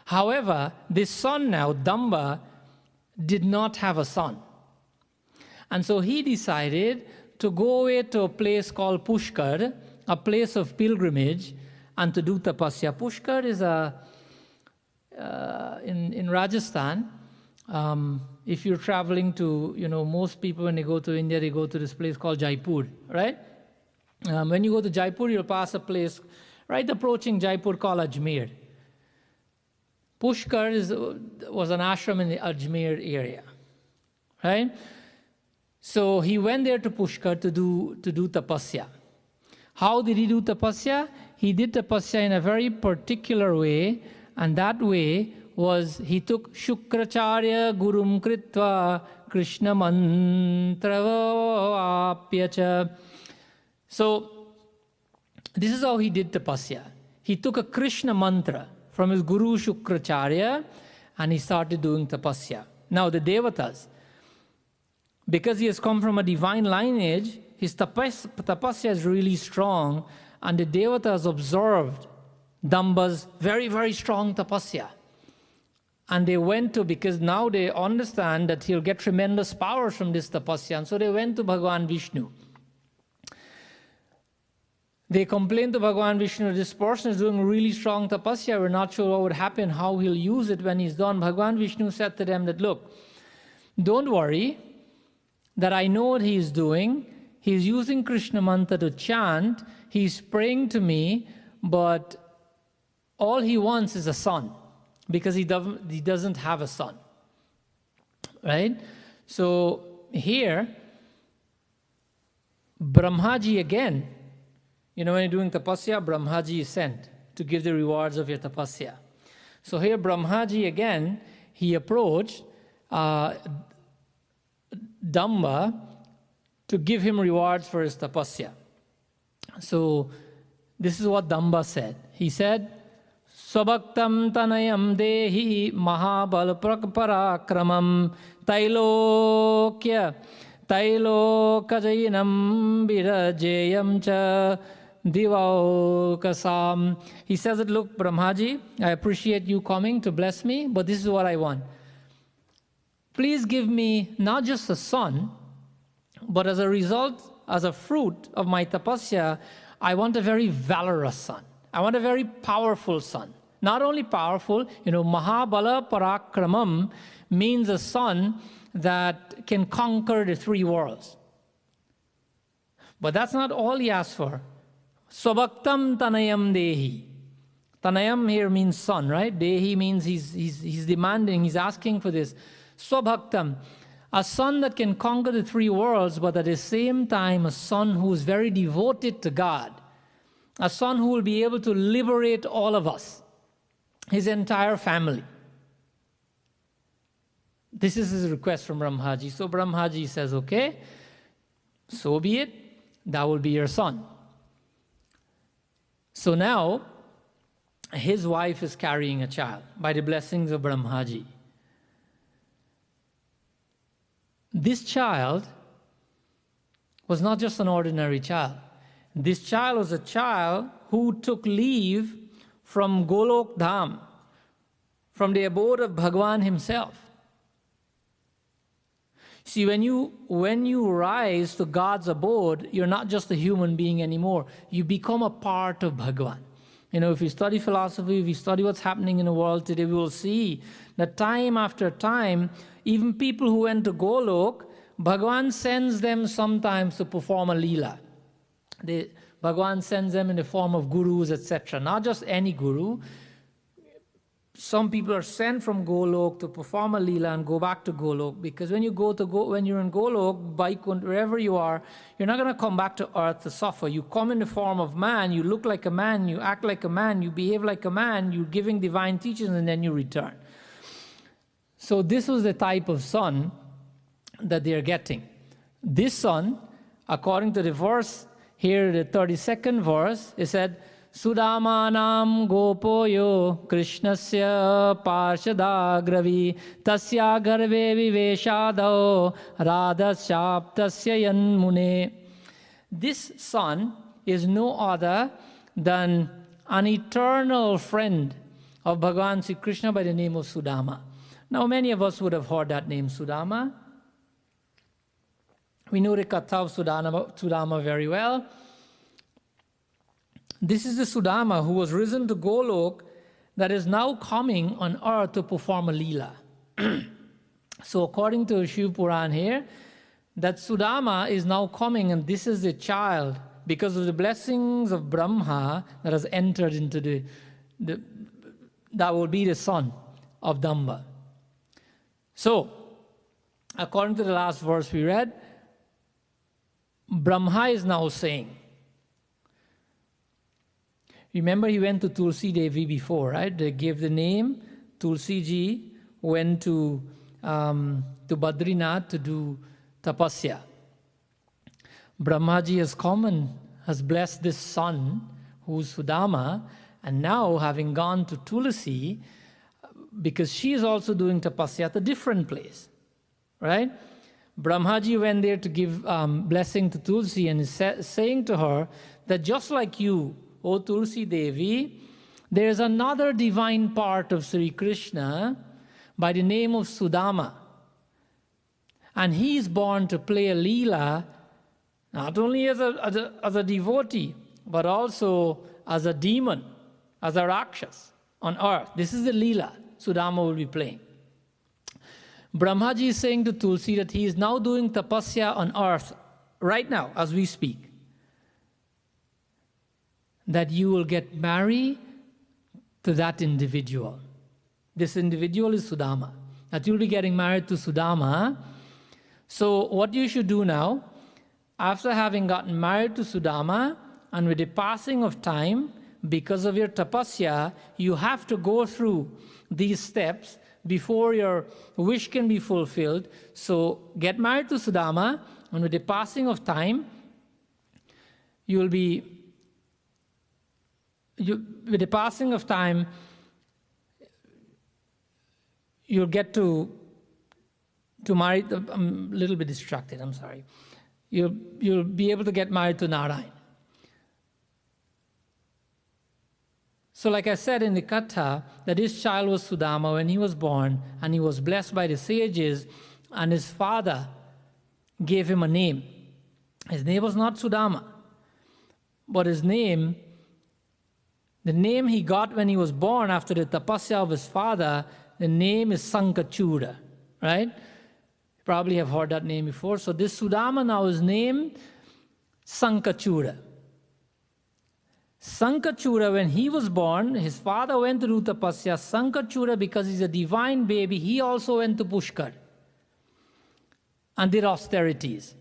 However, this son now, Damba, did not have a son. And so he decided to go away to a place called Pushkar, a place of pilgrimage, and to do tapasya. Pushkar is in Rajasthan. If you're traveling to, most people when they go to India, they go to this place called Jaipur, right? When you go to Jaipur, you'll pass a place right approaching Jaipur called Ajmer. Pushkar was an ashram in the Ajmer area, right? So he went there to Pushkar to do tapasya. How did he do tapasya? He did tapasya in a very particular way, and that way was he took Shukracharya Gurum Kritva Krishna Mantravapyacha. So this is how he did tapasya. He took a Krishna mantra from his Guru Shukracharya and he started doing tapasya. Now the Devatas, because he has come from a divine lineage, his tapasya is really strong, and the Devatas observed Damba's very, very strong tapasya. And they went to, because now they understand that he'll get tremendous power from this tapasya, and so they went to Bhagavan Vishnu. They complained to Bhagavan Vishnu, this person is doing really strong tapasya, we're not sure what would happen, how he'll use it when he's done. Bhagavan Vishnu said to them that, look, don't worry, that I know what he's doing. He's using Krishna mantra to chant, he's praying to me, but all he wants is a son, because he doesn't have a son, right? So here, Brahmaji again, when you're doing tapasya, Brahmaji is sent to give the rewards of your tapasya. So here Brahmaji again, he approached Damba to give him rewards for his tapasya. So this is what Damba said. He said, Swabhaktam tanayam dehi mahabal parakramam tailokya tailokajainam virajeyam cha divaukasam. He says that, look, Brahmaji, I appreciate you coming to bless me, but this is what I want. Please give me not just a son, but as a result, as a fruit of my tapasya, I want a very valorous son. I want a very powerful son. Not only powerful, Mahabala Parakramam means a son that can conquer the three worlds. But that's not all he asked for. Swabhaktam tanayam dehi. Tanayam here means son, right? Dehi means he's demanding, he's asking for this. Swabhaktam, a son that can conquer the three worlds, but at the same time a son who is very devoted to God. A son who will be able to liberate all of us, his entire family. This is his request from Brahmaji. So Brahmaji says, okay, so be it, that will be your son. So now, his wife is carrying a child by the blessings of Brahmaji. This child was not just an ordinary child. This child was a child who took leave from Golok Dham, from the abode of Bhagwan himself. See, when you rise to God's abode, you're not just a human being anymore. You become a part of Bhagwan. If you study philosophy, if you study what's happening in the world today, we will see that time after time, even people who went to Golok, Bhagwan sends them sometimes to perform a leela. Bhagwan sends them in the form of gurus, etc. Not just any guru. Some people are sent from Golok to perform a leela and go back to Golok, because when you're in Golok, Vaikunt, wherever you are, you're not going to come back to earth to suffer. You come in the form of man, you look like a man, you act like a man, you behave like a man, you're giving divine teachings, and then you return. So this was the type of son that they're getting. This son, according to the verse here, the 32nd verse, it said, Sudamanam gopoyo krishnasya parshadagravi tasya garve viveshadao radhasyaptasya yanmune. This son is no other than an eternal friend of Bhagavan Sri Krishna by the name of Sudama. Now many of us would have heard that name, Sudama. We know the Katha of Sudama very well. This is the Sudama who was risen to Golok that is now coming on earth to perform a Leela. So according to Shiv Puran here, that Sudama is now coming, and this is the child, because of the blessings of Brahma that has entered into that will be the son of Damba. So, according to the last verse we read, Brahma is now saying, remember he went to Tulsi Devi before, right? They gave the name, Tulsi Ji went to Badrinath to do tapasya. Brahmaji has come and has blessed this son, who's Sudama, and now having gone to Tulsi, because she is also doing tapasya at a different place, right? Brahmaji went there to give blessing to Tulsi and is saying to her that just like you, O Tulsi Devi, there is another divine part of Sri Krishna by the name of Sudama. And he is born to play a Leela, not only as a devotee, but also as a demon, as a Rakshas on earth. This is the Leela Sudama will be playing. Brahmaji is saying to Tulsi that he is now doing tapasya on earth, right now, as we speak. That you will get married to that individual. This individual is Sudama. That you'll be getting married to Sudama. So what you should do now, after having gotten married to Sudama, and with the passing of time, because of your tapasya, you have to go through these steps before your wish can be fulfilled. So get married to Sudama, and with the passing of time, with the passing of time, you'll get to marry. I'm a little bit distracted, I'm sorry. You'll be able to get married to Narayan. So like I said in the Katha, that this child was Sudama when he was born, and he was blessed by the sages, and his father gave him a name. His name was not Sudama, but his name, the name he got when he was born after the tapasya of his father, the name is Sankachura, right? You probably have heard that name before. So this Sudama now is named Sankachura. Sankachura, when he was born, his father went to do tapasya. Sankachura, because he's a divine baby, he also went to Pushkar and did austerities.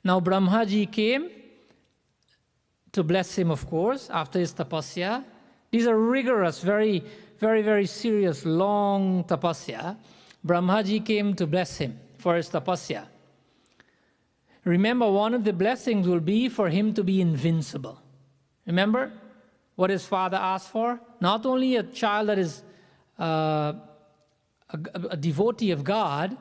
Now Brahmaji came to bless him, of course, after his tapasya. These are rigorous, very, very, very serious, long tapasya. Brahmaji came to bless him for his tapasya. Remember, one of the blessings will be for him to be invincible. Remember what his father asked for? Not only a child that is a devotee of God,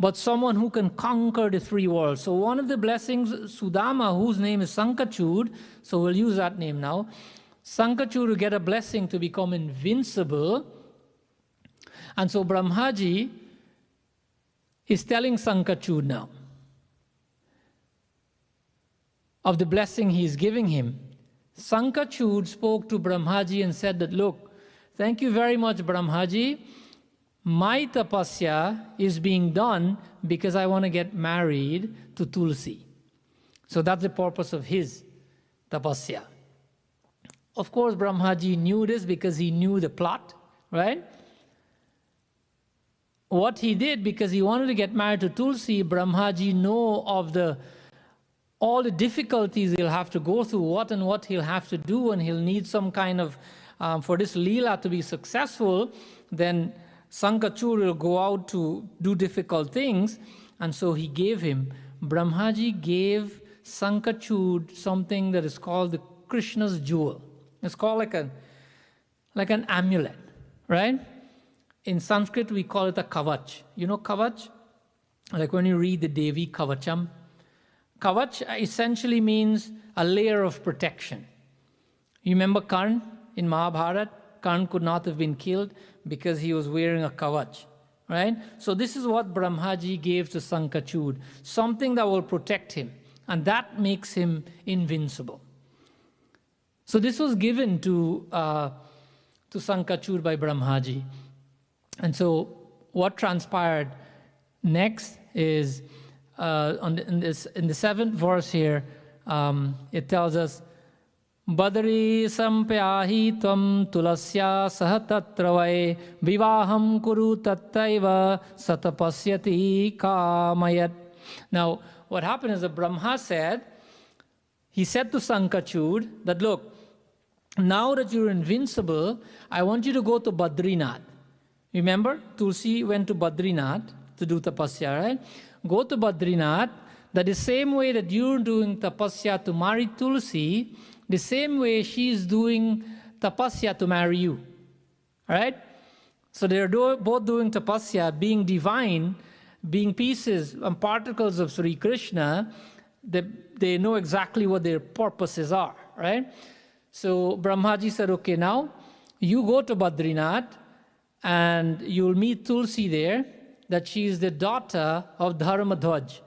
but someone who can conquer the three worlds. So one of the blessings, Sudama, whose name is Sankachud, so we'll use that name now, Sankachud will get a blessing to become invincible. And so Brahmaji is telling Sankachud now of the blessing he is giving him. Sankachud spoke to Brahmaji and said that, look, thank you very much, Brahmaji. My tapasya is being done because I want to get married to Tulsi. So that's the purpose of his tapasya. Of course, Brahmaji knew this because he knew the plot, right? What he did, because he wanted to get married to Tulsi, Brahmaji know of all the difficulties he'll have to go through, what he'll have to do, and he'll need some kind of, for this Leela to be successful, then Sankachud will go out to do difficult things, and so he gave him, Brahmaji gave Sankachud something that is called the Krishna's jewel. It's called like an amulet, right? In Sanskrit, we call it a kavach. You know kavach? Like when you read the Devi Kavacham. Kavach essentially means a layer of protection. You remember Karn in Mahabharata? Karn could not have been killed because he was wearing a kavach, right? So this is what Brahmaji gave to Sankachud, something that will protect him, and that makes him invincible. So this was given to Sankachud by Brahmaji. And so what transpired next is in the 7th verse here, it tells us, Badri sampyahi tvam tulasya sahatatravai vivaham kuru tattaiva satapasyati kamayat. Now, what happened is that Brahma said, he said to Sankachud that, look, now that you're invincible, I want you to go to Badrinath. Remember, Tulsi went to Badrinath to do tapasya, right? Go to Badrinath. That the same way that you're doing tapasya to marry Tulsi, the same way she's doing tapasya to marry you. All right? So they're both doing tapasya, being divine, being pieces and particles of Sri Krishna. They know exactly what their purposes are, right? So Brahmaji said, okay, now you go to Badrinath and you'll meet Tulsi there, that she is the daughter of Dharmadhwaj.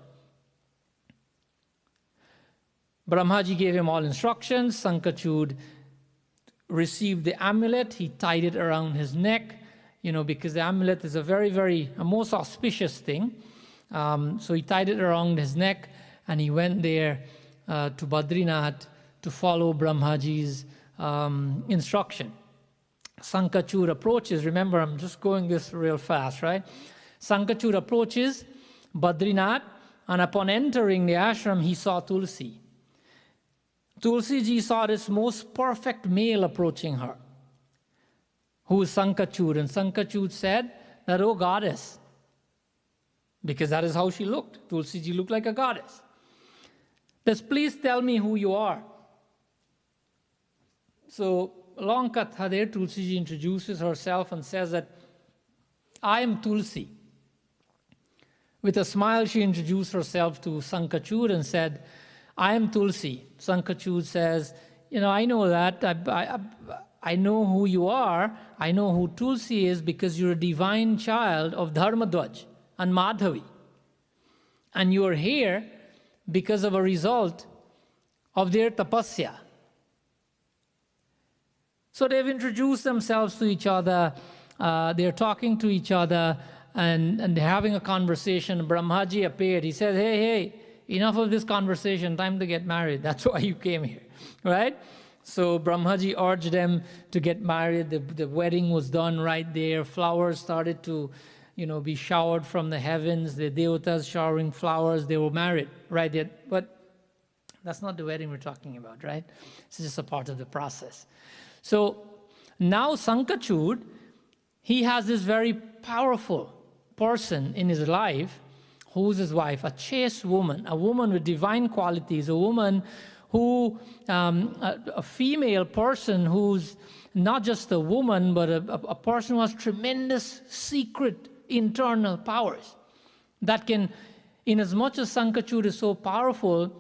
Brahmaji gave him all instructions. Sankachud received the amulet. He tied it around his neck, because the amulet is a most auspicious thing. So he tied it around his neck, and he went there to Badrinath to follow Brahmaji's instruction. Sankachud approaches. Remember, I'm just going this real fast, right? Sankachud approaches Badrinath, and upon entering the ashram, he saw Tulsi. Tulsi ji saw this most perfect male approaching her, who is Sankachud. And Sankachud said that, oh goddess, because that is how she looked. Tulsi ji looked like a goddess. Just please tell me who you are. So, long katha there, Tulsi ji introduces herself and says that, I am Tulsi. With a smile, she introduced herself to Sankachud and said, I am Tulsi. Sankachud says, I know that. I know who you are. I know who Tulsi is because you're a divine child of Dharmadhwaj and Madhavi. And you are here because of a result of their tapasya. So they've introduced themselves to each other. They're talking to each other and they're having a conversation. Brahmaji appeared. He said, hey, enough of this conversation, time to get married. That's why you came here, right? So Brahmaji urged them to get married. The wedding was done right there. Flowers started to, be showered from the heavens. The devatas showering flowers. They were married right there. But that's not the wedding we're talking about, right? It's just a part of the process. So now Sankachud, he has this very powerful person in his life. Who's his wife? A chaste woman, a woman with divine qualities, a woman who, a female person who's not just a woman, but a person who has tremendous secret internal powers that can, in as much as Sankachud is so powerful,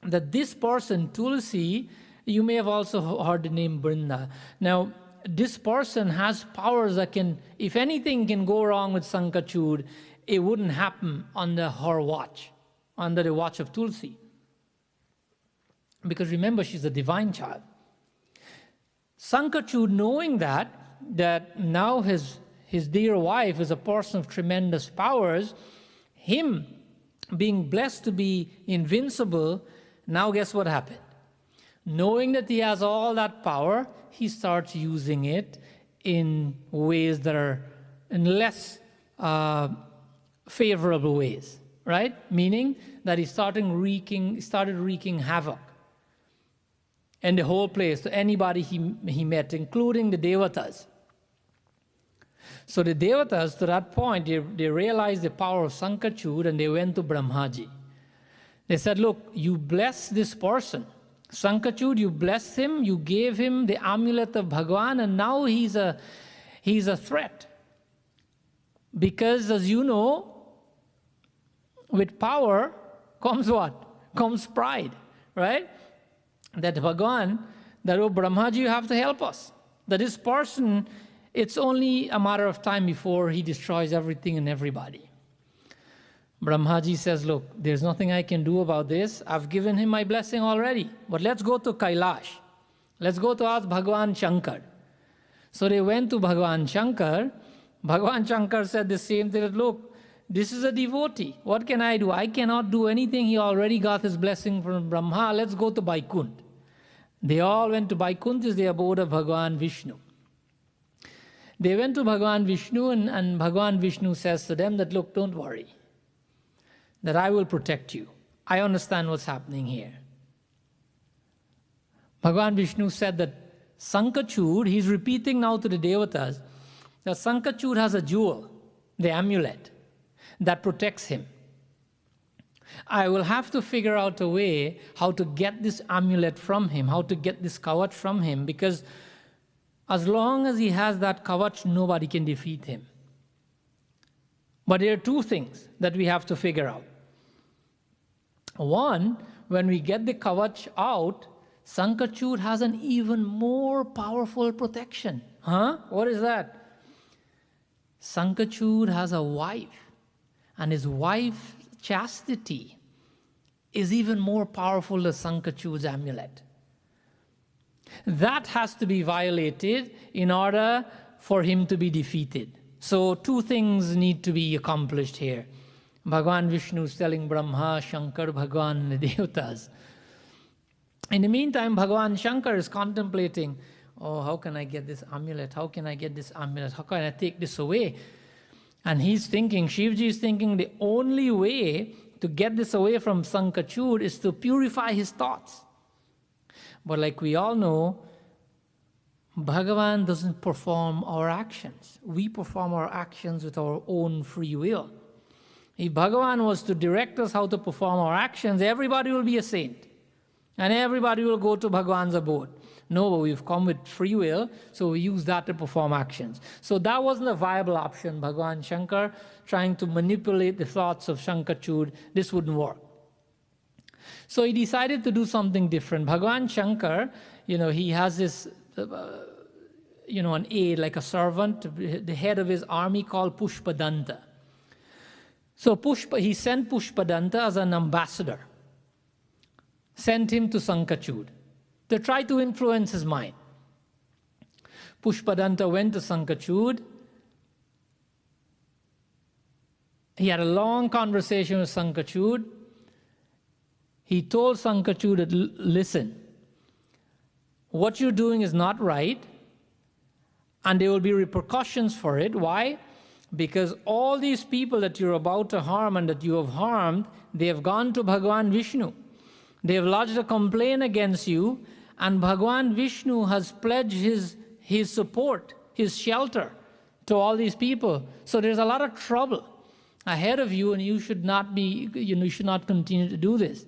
that this person, Tulsi, you may have also heard the name Brinda. Now, this person has powers that can, if anything can go wrong with Sankachud, it wouldn't happen under her watch, under the watch of Tulsi. Because remember, she's a divine child. Sankachud, knowing that now his dear wife is a person of tremendous powers, him being blessed to be invincible, now guess what happened? Knowing that he has all that power, he starts using it in ways that are in less favorable ways, right? Meaning that he started wreaking havoc in the whole place to anybody he met, including the devatas. So the devatas, to that point, they realized the power of Sankachud and they went to Brahmaji. They said, look, you bless this person. Sankachud, you blessed him, you gave him the amulet of Bhagwan, and now he's a threat. Because, as you know, with power comes what? Comes pride, right? That Bhagwan, that, oh, Brahmaji, you have to help us. That this person It's only a matter of time before he destroys everything and everybody. Brahmaji says, look, there's nothing I can do about this. I've given him my blessing already. But let's go to Kailash. Let's go to ask Bhagwan Shankar. So they went to Bhagwan Shankar. Bhagwan Shankar said the same thing. Look, this is a devotee. What can I do? I cannot do anything. He already got his blessing from Brahma. Let's go to Vaikuntha. They all went to Vaikuntha, is the abode of Bhagwan Vishnu. They went to Bhagwan Vishnu, and Bhagwan Vishnu says to them that, look, don't worry, that I will protect you. I understand what's happening here. Bhagwan Vishnu said that Sankachud, he's repeating now to the devatas, that Sankachud has a jewel, the amulet, that protects him. I will have to figure out a way how to get this amulet from him, how to get this kavach from him, because as long as he has that kavach, nobody can defeat him. But there are two things that we have to figure out. One, when we get the kavach out, Sankachud has an even more powerful protection. What is that? Sankachud has a wife, and his wife's chastity is even more powerful than Sankachud's amulet. That has to be violated in order for him to be defeated. So two things need to be accomplished here. Bhagwan Vishnu is telling Brahma, Shankar, Bhagwan, and the devatas. In the meantime, Bhagwan Shankar is contemplating, oh, how can I get this amulet? How can I get this amulet? How can I take this away? And he's thinking, Shivji is thinking, the only way to get this away from Sankachud is to purify his thoughts. But like we all know, Bhagavan doesn't perform our actions. We perform our actions with our own free will. If Bhagavan was to direct us how to perform our actions, everybody will be a saint. And everybody will go to Bhagavan's abode. No, but we've come with free will, so we use that to perform actions. So that wasn't a viable option. Bhagavan Shankar trying to manipulate the thoughts of Sankachud, this wouldn't work. So he decided to do something different. Bhagavan Shankar, he has this, an aide, like a servant, the head of his army called Pushpadanta. So he sent Pushpadanta as an ambassador, sent him to Sankachud to try to influence his mind. Pushpadanta went to Sankachud. He had a long conversation with Sankachud. He told Sankachud that, listen, what you're doing is not right, and there will be repercussions for it. Why? Because all these people that you're about to harm and that you have harmed, they have gone to Bhagwan Vishnu. They have lodged a complaint against you, and Bhagwan Vishnu has pledged his support, his shelter to all these people. So there's a lot of trouble ahead of you, and you should not you should not continue to do this.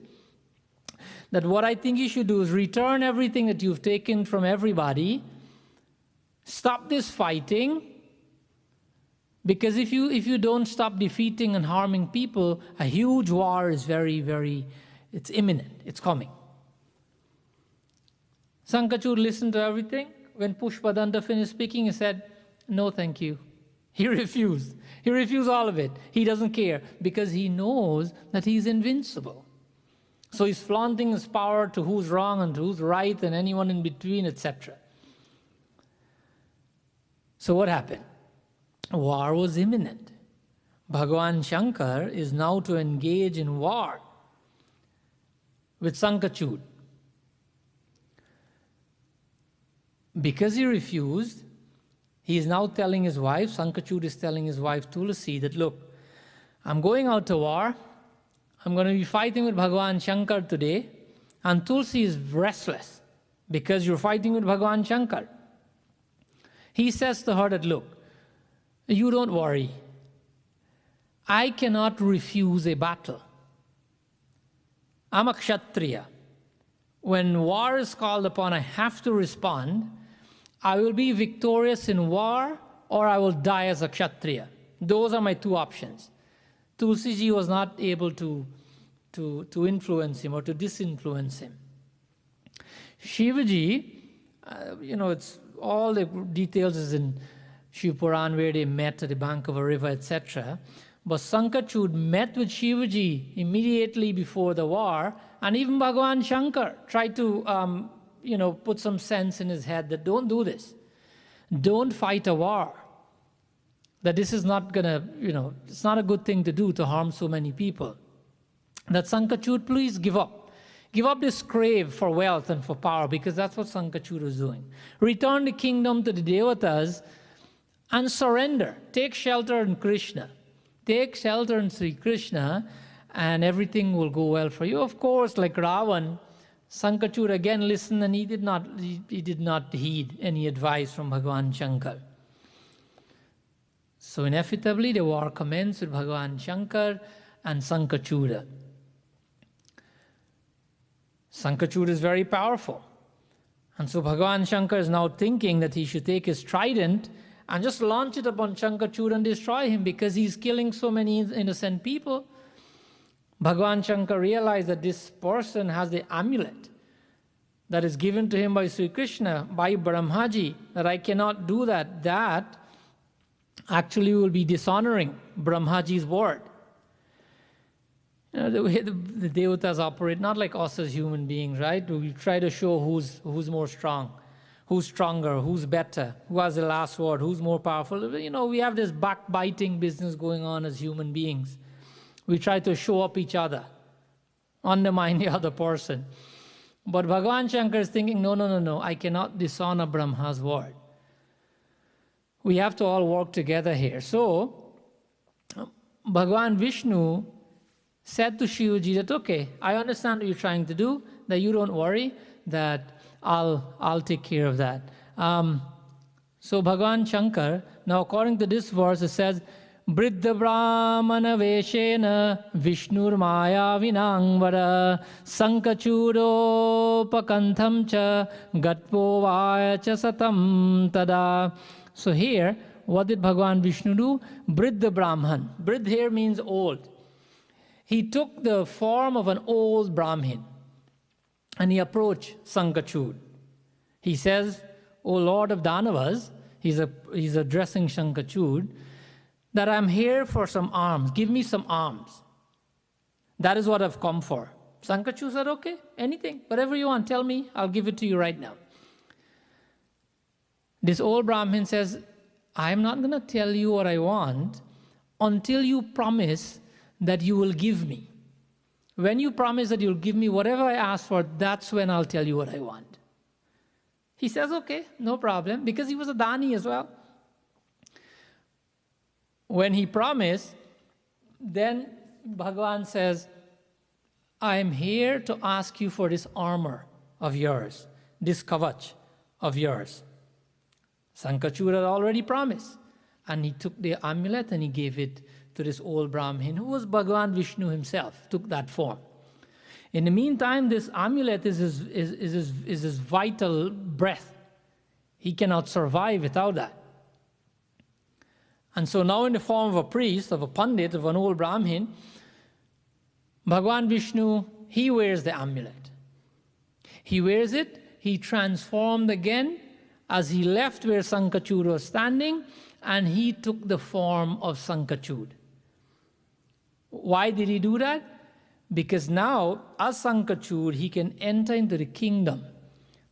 That what I think you should do is return everything that you've taken from everybody, stop this fighting, because if you don't stop defeating and harming people, a huge war is it's imminent, it's coming. Sankachud listened to everything. When Pushpadanta finished speaking, he said, no, thank you. He refused. He refused all of it. He doesn't care because he knows that he's invincible. So he's flaunting his power to who's wrong and who's right and anyone in between, etc. So what happened? War was imminent. Bhagwan Shankar is now to engage in war with Sankachud. Because he refused, he is now telling his wife, Sankachud is telling his wife Tulasi that, look, I'm going out to war. I'm going to be fighting with Bhagwan Shankar today. And Tulsi is restless because you're fighting with Bhagwan Shankar. He says to her that, look, you don't worry. I cannot refuse a battle. I'm a Kshatriya. When war is called upon, I have to respond. I will be victorious in war or I will die as a Kshatriya. Those are my two options. Tulsi ji was not able to influence him or to disinfluence him. Shivaji, it's all the details is in Shiv Puran where they met at the bank of a river, etc. But Sankachud met with Shivaji immediately before the war, and even Bhagavan Shankar tried to put some sense in his head that don't do this. Don't fight a war. That this is not gonna, it's not a good thing to do to harm so many people. That Sankachud, please give up. Give up this crave for wealth and for power, because that's what Sankachud was doing. Return the kingdom to the Devatas and surrender. Take shelter in Krishna. Take shelter in Sri Krishna, and everything will go well for you. Of course, like Ravan, Sankachud again listened, and he did not heed any advice from Bhagavan Shankar. So inevitably the war commenced with Bhagavan Shankar and Sankachuda. Sankachuda is very powerful. And so Bhagavan Shankar is now thinking that he should take his trident and just launch it upon Sankachuda and destroy him, because he's killing so many innocent people. Bhagavan Shankar realized that this person has the amulet that is given to him by Sri Krishna, by Brahmaji, that I cannot do that. That actually will be dishonoring Brahmaji's word. The way the Devatas operate, not like us as human beings, right? We try to show who's more strong, who's stronger, who's better, who has the last word, who's more powerful. We have this backbiting business going on as human beings. We try to show up each other, undermine the other person. But Bhagavan Shankar is thinking, no, I cannot dishonor Brahma's word. We have to all work together here. So, Bhagavan Vishnu said to Shivaji that, okay, I understand what you're trying to do, that you don't worry, that I'll take care of that. So Bhagavan Shankar, now according to this verse, it says, Briddha Brahmana Veshena Vishnur Maya Vinangvara Sankachuro Pakantham Cha Gatpo Vaya Cha Satam Tada. So here, what did Bhagavan Vishnu do? Briddha Brahman. Briddha here means old. He took the form of an old Brahmin and he approached Sankachud. He says, O Lord of Danavas, he's addressing Sankachud, that I'm here for some alms. Give me some alms. That is what I've come for. Sankachud said, okay, anything, whatever you want, tell me, I'll give it to you right now. This old Brahmin says, I'm not going to tell you what I want until you promise that you will give me. When you promise that you'll give me whatever I ask for, that's when I'll tell you what I want. He says, okay, no problem, because he was a Dani as well. When he promised, then Bhagavan says, I am here to ask you for this armor of yours, this kavach of yours. Sankachud had already promised, and he took the amulet and he gave it to this old Brahmin, who was Bhagavan Vishnu himself, took that form. In the meantime, this amulet is his vital breath. He cannot survive without that. And so now in the form of a priest, of a pandit, of an old Brahmin, Bhagavan Vishnu, he wears the amulet. He wears it, he transformed again as he left where Sankachud was standing, and he took the form of Sankachud. Why did he do that? Because now, as Sankachud, he can enter into the kingdom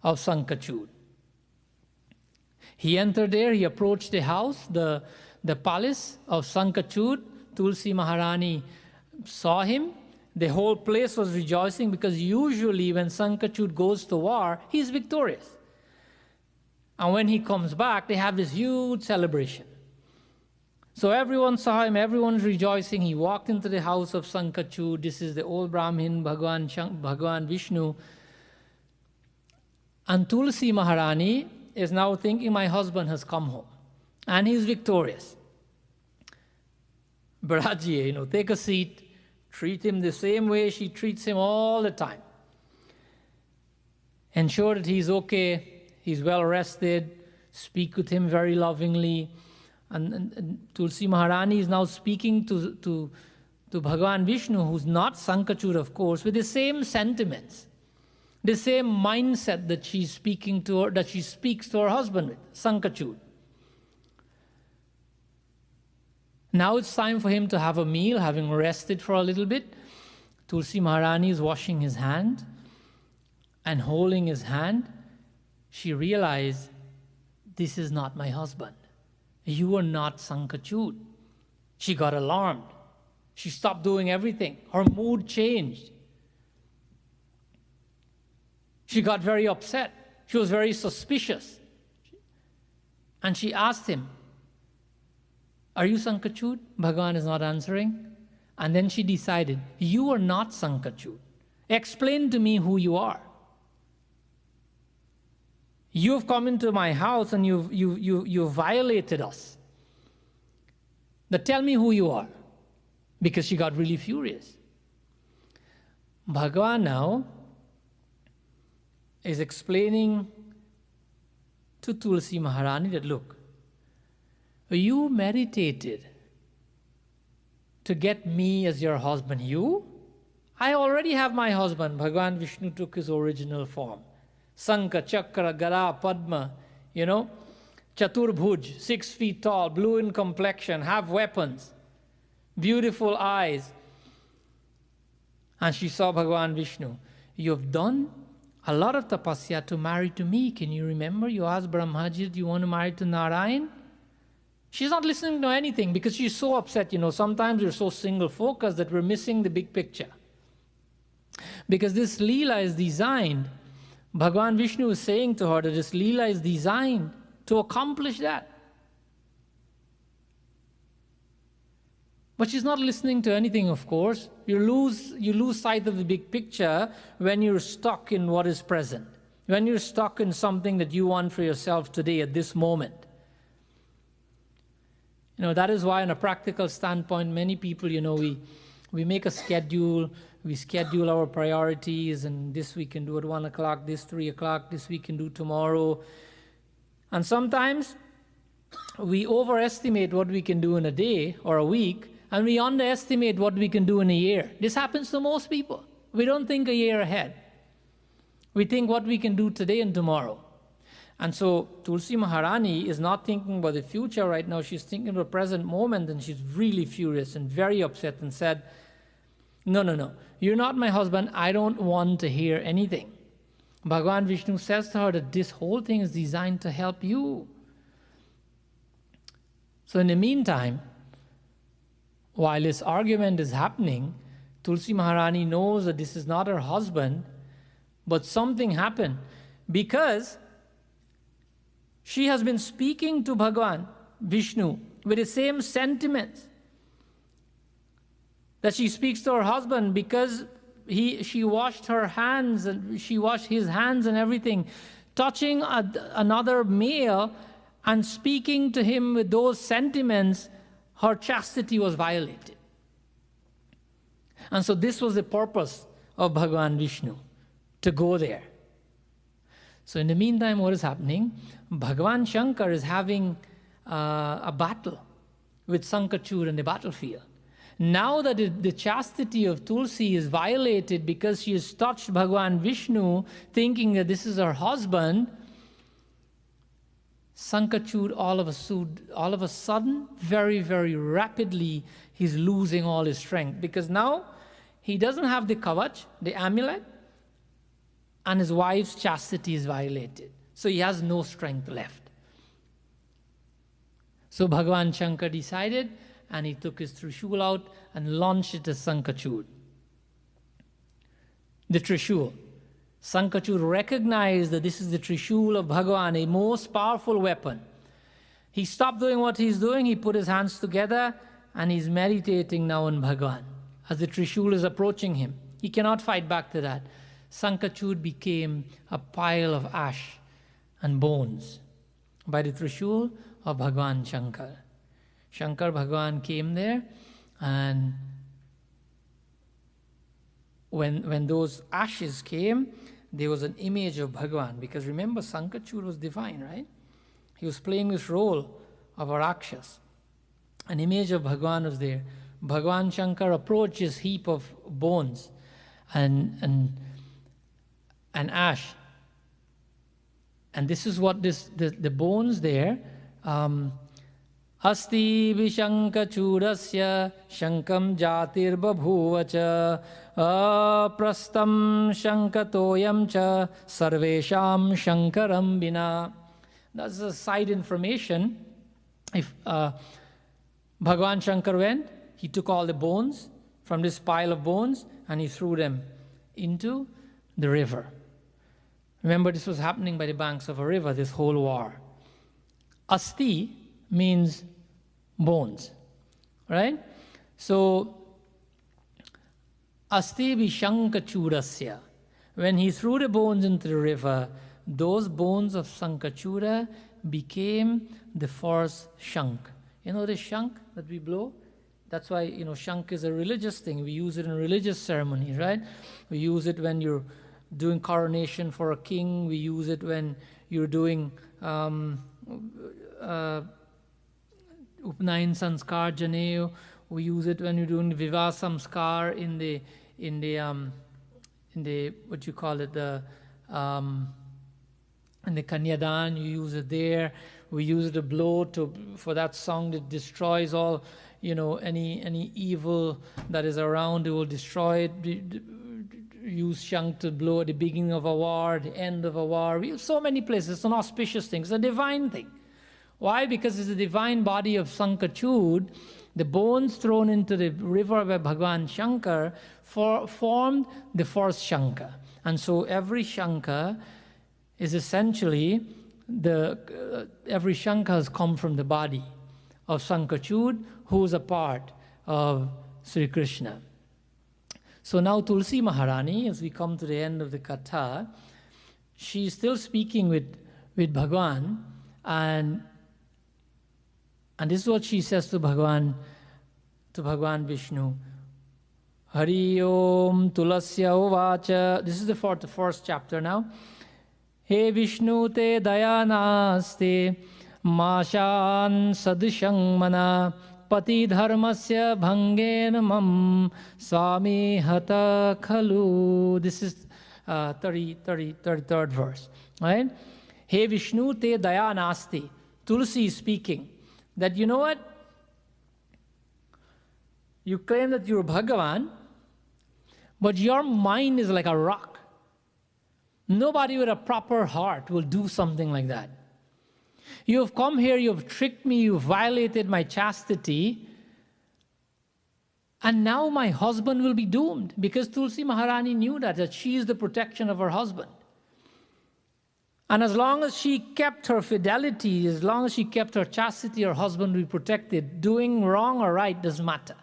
of Sankachud. He entered there, he approached the house, the palace of Sankachud. Tulsi Maharani saw him. The whole place was rejoicing, because usually when Sankachud goes to war, he's victorious. And when he comes back, they have this huge celebration. So everyone saw him, everyone's rejoicing. He walked into the house of Sankachud. This is the old Brahmin, Bhagavan Vishnu. And Tulsi Maharani is now thinking, my husband has come home. And he's victorious. Baraji, take a seat, treat him the same way she treats him all the time. Ensure that he's okay, he's well rested, speak with him very lovingly. And Tulsi Maharani is now speaking to Bhagavan Vishnu, who's not Sankachud, of course, with the same sentiments, the same mindset that she speaks to her husband with, Sankachud. Now it's time for him to have a meal, having rested for a little bit. Tulsi Maharani is washing his hand and holding his hand. She realized, this is not my husband. You are not Sankachud. She got alarmed. She stopped doing everything. Her mood changed. She got very upset. She was very suspicious. And she asked him, are you Sankachud? Bhagavan is not answering. And then she decided, you are not Sankachud. Explain to me who you are. You've come into my house and you've violated us. Now tell me who you are. Because she got really furious. Bhagavan now is explaining to Tulsi Maharani that, look, you meditated to get me as your husband. You? I already have my husband. Bhagavan Vishnu took his original form. Sankha, Chakra, Gada, Padma, Chaturbhuj, 6 feet tall, blue in complexion, have weapons, beautiful eyes. And she saw Bhagavan Vishnu. You've done a lot of tapasya to marry to me. Can you remember? You asked Brahmaji, do you want to marry to Narayan? She's not listening to anything because she's so upset. Sometimes we're so single-focused that we're missing the big picture. Because this Leela is designed, Bhagavan Vishnu is saying to her that this Leela is designed to accomplish that. But she's not listening to anything, of course. You lose sight of the big picture when you're stuck in what is present. When you're stuck in something that you want for yourself today at this moment. That is why, on a practical standpoint, many people, we make a schedule, we schedule our priorities, and this we can do at 1 o'clock, this 3 o'clock, this we can do tomorrow. And sometimes we overestimate what we can do in a day or a week, and we underestimate what we can do in a year. This happens to most people. We don't think a year ahead. We think what we can do today and tomorrow. And so Tulsi Maharani is not thinking about the future right now. She's thinking of the present moment, and she's really furious and very upset and said, no, you're not my husband. I don't want to hear anything. Bhagavan Vishnu says to her that this whole thing is designed to help you. So in the meantime, while this argument is happening, Tulsi Maharani knows that this is not her husband, but something happened because she has been speaking to Bhagavan Vishnu with the same sentiments that she speaks to her husband, because she washed her hands and she washed his hands and everything, touching another male and speaking to him with those sentiments. Her chastity was violated. And so this was the purpose of Bhagavan Vishnu, to go there. So in the meantime, what is happening? Bhagavan Shankar is having a battle with Sankachud in the battlefield. Now that the chastity of Tulsi is violated because she has touched Bhagavan Vishnu, thinking that this is her husband, Sankachud all of a sudden, very, very rapidly, he's losing all his strength. Because now he doesn't have the kavach, the amulet, and his wife's chastity is violated. So he has no strength left. So Bhagavan Shankar decided, and he took his Trishul out and launched it at Sankachud. The Trishul. Sankachud recognized that this is the Trishul of Bhagavan, a most powerful weapon. He stopped doing what he's doing, he put his hands together, and he's meditating now on Bhagavan. As the Trishul is approaching him, he cannot fight back to that. Sankachud became a pile of ash and bones by the Trishul of Bhagavan Shankar. Shankar Bhagavan came there, and when those ashes came, there was an image of Bhagavan. Because remember, Sankachud was divine, right? He was playing this role of a Rakshas. An image of Bhagavan was there. Bhagavan Shankar approached this heap of bones and ash. And this is what the bones there, Asti vishankachurasya shankam jatirbabuvacha aprastam shankatoyam cha sarvesham shankaram bina. That's a side information. If Bhagavan Shankar went, he took all the bones from this pile of bones and he threw them into the river. Remember, this was happening by the banks of a river, this whole war. Asti means bones, right? So, asti vishankachurasya. When he threw the bones into the river, those bones of Sankachura became the first shank. You know the shank that we blow? That's why, shank is a religious thing. We use it in religious ceremonies, right? We use it when you're doing coronation for a king. We use it when you're doing Upnayan Sanskar Janeo. We use it when you're doing Vivah Samskar in the what you call it, in the Kanyadan. You use it there. We use it to blow for that song that destroys all, any evil that is around. It will destroy it. Use shank to blow at the beginning of a war, the end of a war. We have so many places. It's an auspicious thing. It's a divine thing. Why? Because it's the divine body of Sankachud. The bones thrown into the river by Bhagavan Shankar formed the first Shanka. And so every Shanka is essentially every Shanka has come from the body of Sankachud, who is a part of Sri Krishna. So now Tulsi Maharani, as we come to the end of the Katha, she's still speaking with Bhagavan, and this is what she says to Bhagavan Vishnu. Hari Om Tulasya Uvacha. This is the first chapter now. He Vishnu te daya naste mashan sadishang mana pati dharmasya bhangen mam swami hata khalu. This is 33rd verse. Right? He Vishnu te daya naste. Tulsi is speaking that, you know what? You claim that you're Bhagavan, but your mind is like a rock. Nobody with a proper heart will do something like that. You have come here, you have tricked me, you have violated my chastity, and now my husband will be doomed, because Tulsi Maharani knew that she is the protection of her husband. And as long as she kept her fidelity, as long as she kept her chastity, her husband will be protected. Doing wrong or right doesn't matter,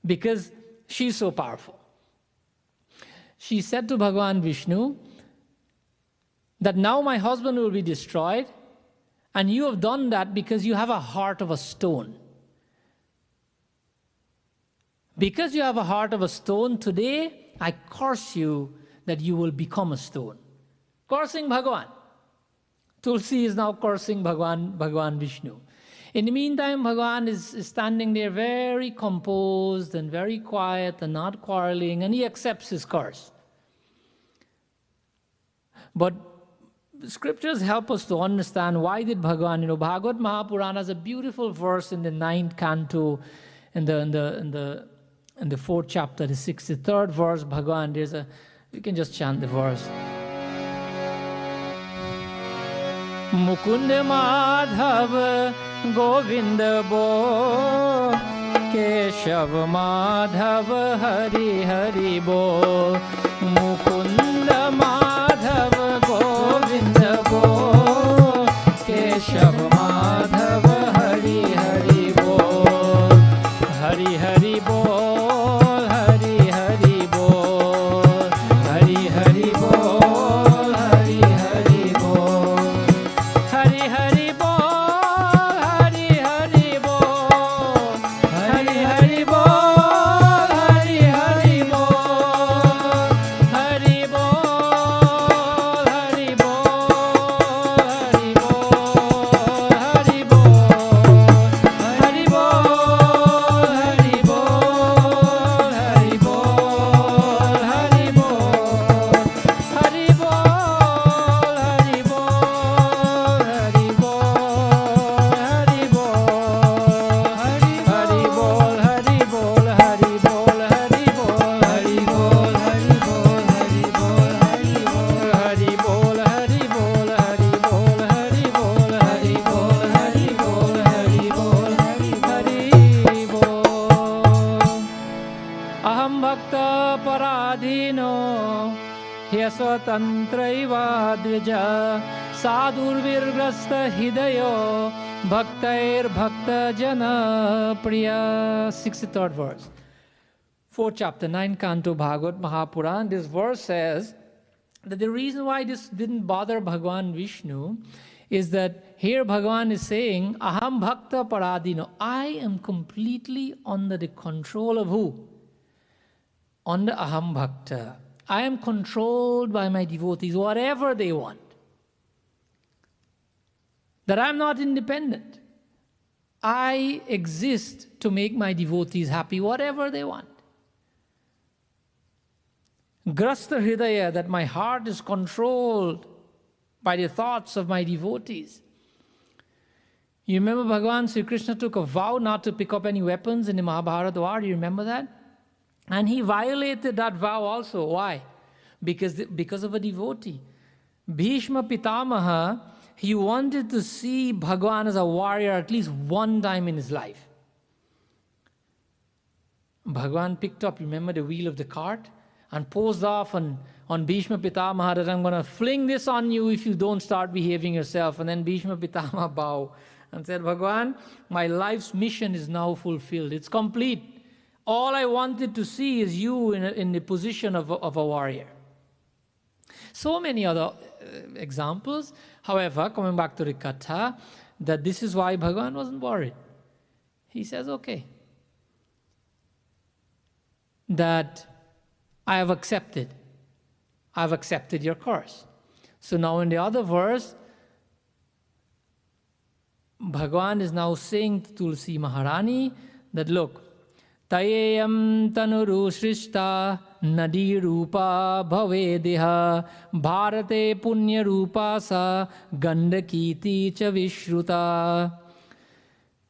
because she's so powerful. She said to Bhagavan Vishnu that now my husband will be destroyed, and you have done that because you have a heart of a stone. Because you have a heart of a stone, today I curse you that you will become a stone. Cursing Bhagavan. Tulsi is now cursing Bhagavan Vishnu. In the meantime, Bhagavan is standing there very composed and very quiet and not quarreling, and he accepts his curse. But the scriptures help us to understand why did Bhagavan, Bhagavad Mahapurana has a beautiful verse in the 9th canto, in the 4th chapter, the 63rd verse, Bhagavan, we can just chant the verse. Mukund Madhav Govind Bo Keshav Madhav Hari Hari Bo Mukund Madhav Govind Bo Keshav Madhav Hari Hari Bo Hari Hari Bo Hari Hari Bo Hari Hari Bo Hari Hari Bo Hari Hari Bol, Hari Hari Bol, Hari Hari Bol, Hari Hari Bol, Hari Bol, Hari Bol, Hari Bol, tantraiva dvija sadurvirgrasta hidayo bhaktair bhakta jana priya. 63rd verse. 4th chapter, 9th canto, Bhagavad Mahapuran. This verse says that the reason why this didn't bother Bhagavan Vishnu is that here Bhagavan is saying, Aham Bhakta Paradino. I am completely under the control of who? Under Aham Bhakta. I am controlled by my devotees, whatever they want. That I am not independent. I exist to make my devotees happy, whatever they want. Grasta Hridaya, that my heart is controlled by the thoughts of my devotees. You remember Bhagavan Sri Krishna took a vow not to pick up any weapons in the Mahabharata war. Do you remember that? And he violated that vow also. Why? Because of a devotee. Bhishma Pitamaha, he wanted to see Bhagavan as a warrior at least one time in his life. Bhagavan picked up, remember, the wheel of the cart and posed off on Bhishma Pitamaha that I'm going to fling this on you if you don't start behaving yourself. And then Bhishma Pitamaha bowed and said, Bhagavan, my life's mission is now fulfilled. It's complete. All I wanted to see is you in the position of a warrior. So many other examples. However, coming back to the Katha, that this is why Bhagavan wasn't worried. He says, okay, that I have accepted your course. So now in the other verse, Bhagavan is now saying to Tulsi Maharani that, look, Tayeyam tanuru shrishta nadi rupa bhavedeha bharate punya rupa sa gandakiti cha vishruta.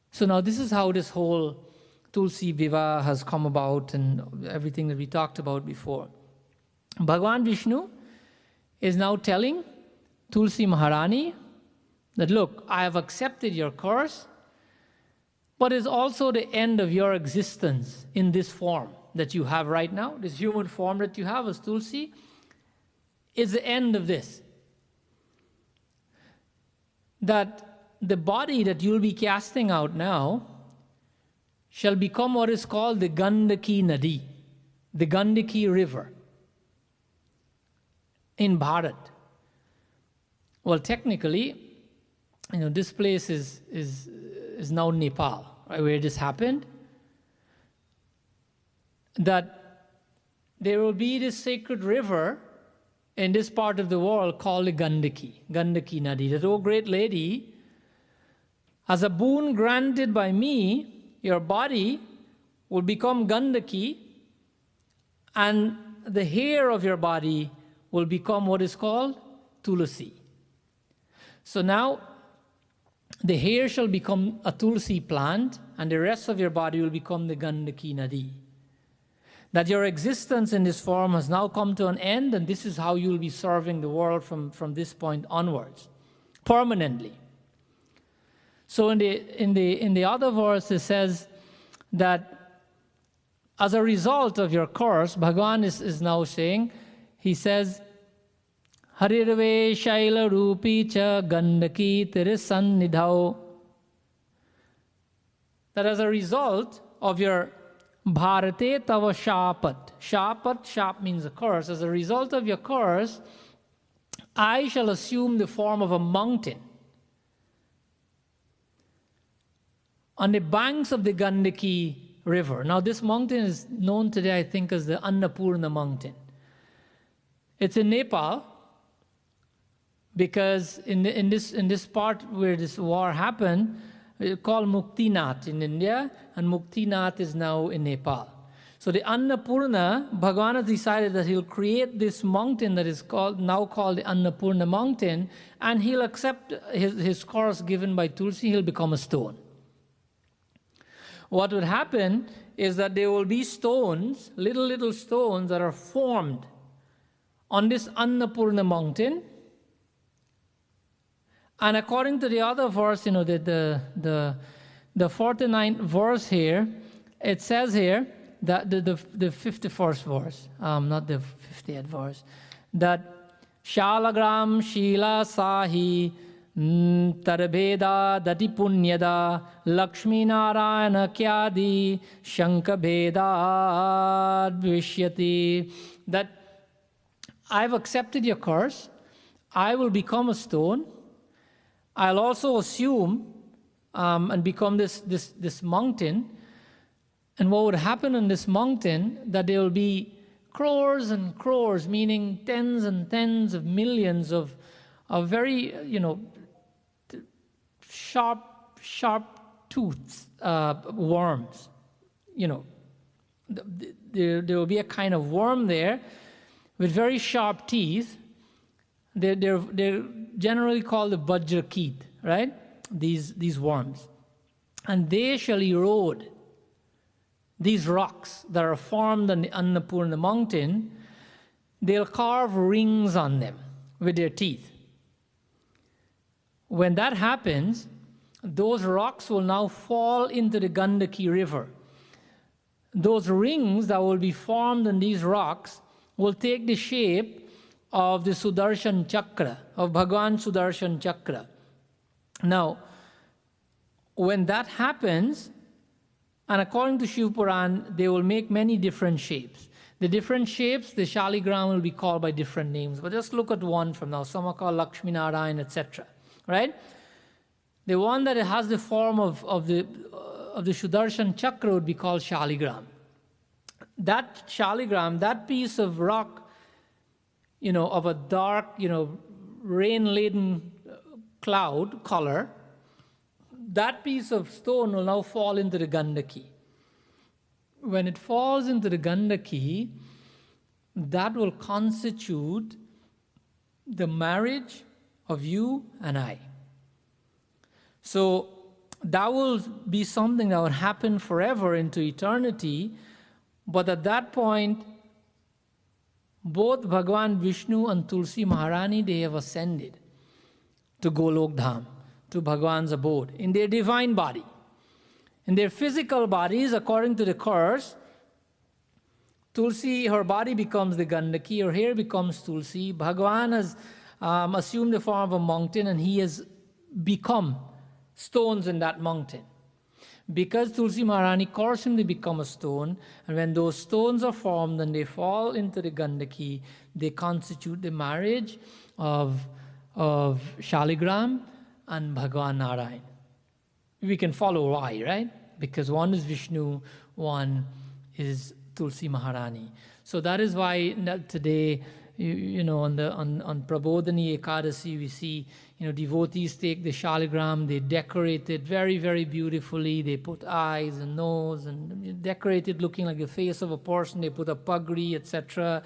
So now this is how this whole Tulsi Vivaha has come about and everything that we talked about before. Bhagavan Vishnu is now telling Tulsi Maharani that, look, I have accepted your course, but it's also the end of your existence in this form that you have right now, this human form that you have as Tulsi, is the end of this. That the body that you'll be casting out now shall become what is called the Gandaki Nadi, the Gandaki River in Bharat. Well, technically, this place is now Nepal, right, where this happened. That there will be this sacred river in this part of the world called the Gandaki Nadi. That, oh great lady, as a boon granted by me, your body will become Gandaki, and the hair of your body will become what is called Tulasi. So now, the hair shall become a Tulsi plant, and the rest of your body will become the Gandaki Nadi. That your existence in this form has now come to an end, and this is how you will be serving the world from this point onwards, permanently. So in the other verse, it says that as a result of your course, Bhagavan is now saying, he says, Harirve Shaila Rupi Cha Gandaki Tirisannidhau. That as a result of your Bharate Tava Shapat, Shap means a curse. As a result of your curse, I shall assume the form of a mountain on the banks of the Gandaki river. Now this mountain is known today, I think, as the Annapurna mountain. It's in Nepal, because in this part where this war happened, it's called Muktinath in India, and Muktinath is now in Nepal. So the Annapurna, Bhagavan has decided that he'll create this mountain that is now called the Annapurna mountain, and he'll accept his course given by Tulsi. He'll become a stone. What would happen is that there will be stones, little stones that are formed on this Annapurna mountain. And according to the other verse, the 49th verse here, it says here that the 51st verse, not the 50th verse, that Shalagram Shila Sahi Tarbheda Dati Punyada Lakshmi Narayana Kyadi Shankabheda Vishyati. That I've accepted your curse, I will become a stone. I'll also assume and become this mountain. And what would happen in this mountain, that there will be crores and crores, meaning tens and tens of millions of very, sharp toothed worms. There will be a kind of worm there with very sharp teeth. They're generally called the Vajrakit, right? These worms. And they shall erode these rocks that are formed on the Annapurna mountain. They'll carve rings on them with their teeth. When that happens, those rocks will now fall into the Gandaki river. Those rings that will be formed in these rocks will take the shape of the Sudarshan Chakra, of Bhagavan Sudarshan Chakra. Now, when that happens, and according to Shiv Puran, they will make many different shapes. The different shapes, the Shaligram will be called by different names. But just look at one from now. Some are called Lakshmi Narayan, etc. Right? The one that has the form of the Sudarshan Chakra would be called Shaligram. That Shaligram, that piece of rock, of a dark, rain-laden cloud color, that piece of stone will now fall into the Gandaki. When it falls into the Gandaki, that will constitute the marriage of you and I. So that will be something that will happen forever into eternity, but at that point, both Bhagavan Vishnu and Tulsi Maharani, they have ascended to Golok Dham, to Bhagavan's abode, in their divine body. In their physical bodies, according to the curse, Tulsi, her body becomes the Gandaki, her hair becomes Tulsi. Bhagavan has assumed the form of a mountain, and he has become stones in that mountain. Because Tulsi Maharani cursed him, they become a stone, and when those stones are formed and they fall into the Gandaki, they constitute the marriage of Shaligram and Bhagavan Narayan. We can follow why, right? Because one is Vishnu, one is Tulsi Maharani. So that is why today, on Prabodhani Ekadasi, we see, devotees take the Shaligram, they decorate it very, very beautifully. They put eyes and nose and decorate it looking like the face of a person. They put a pagri, etc.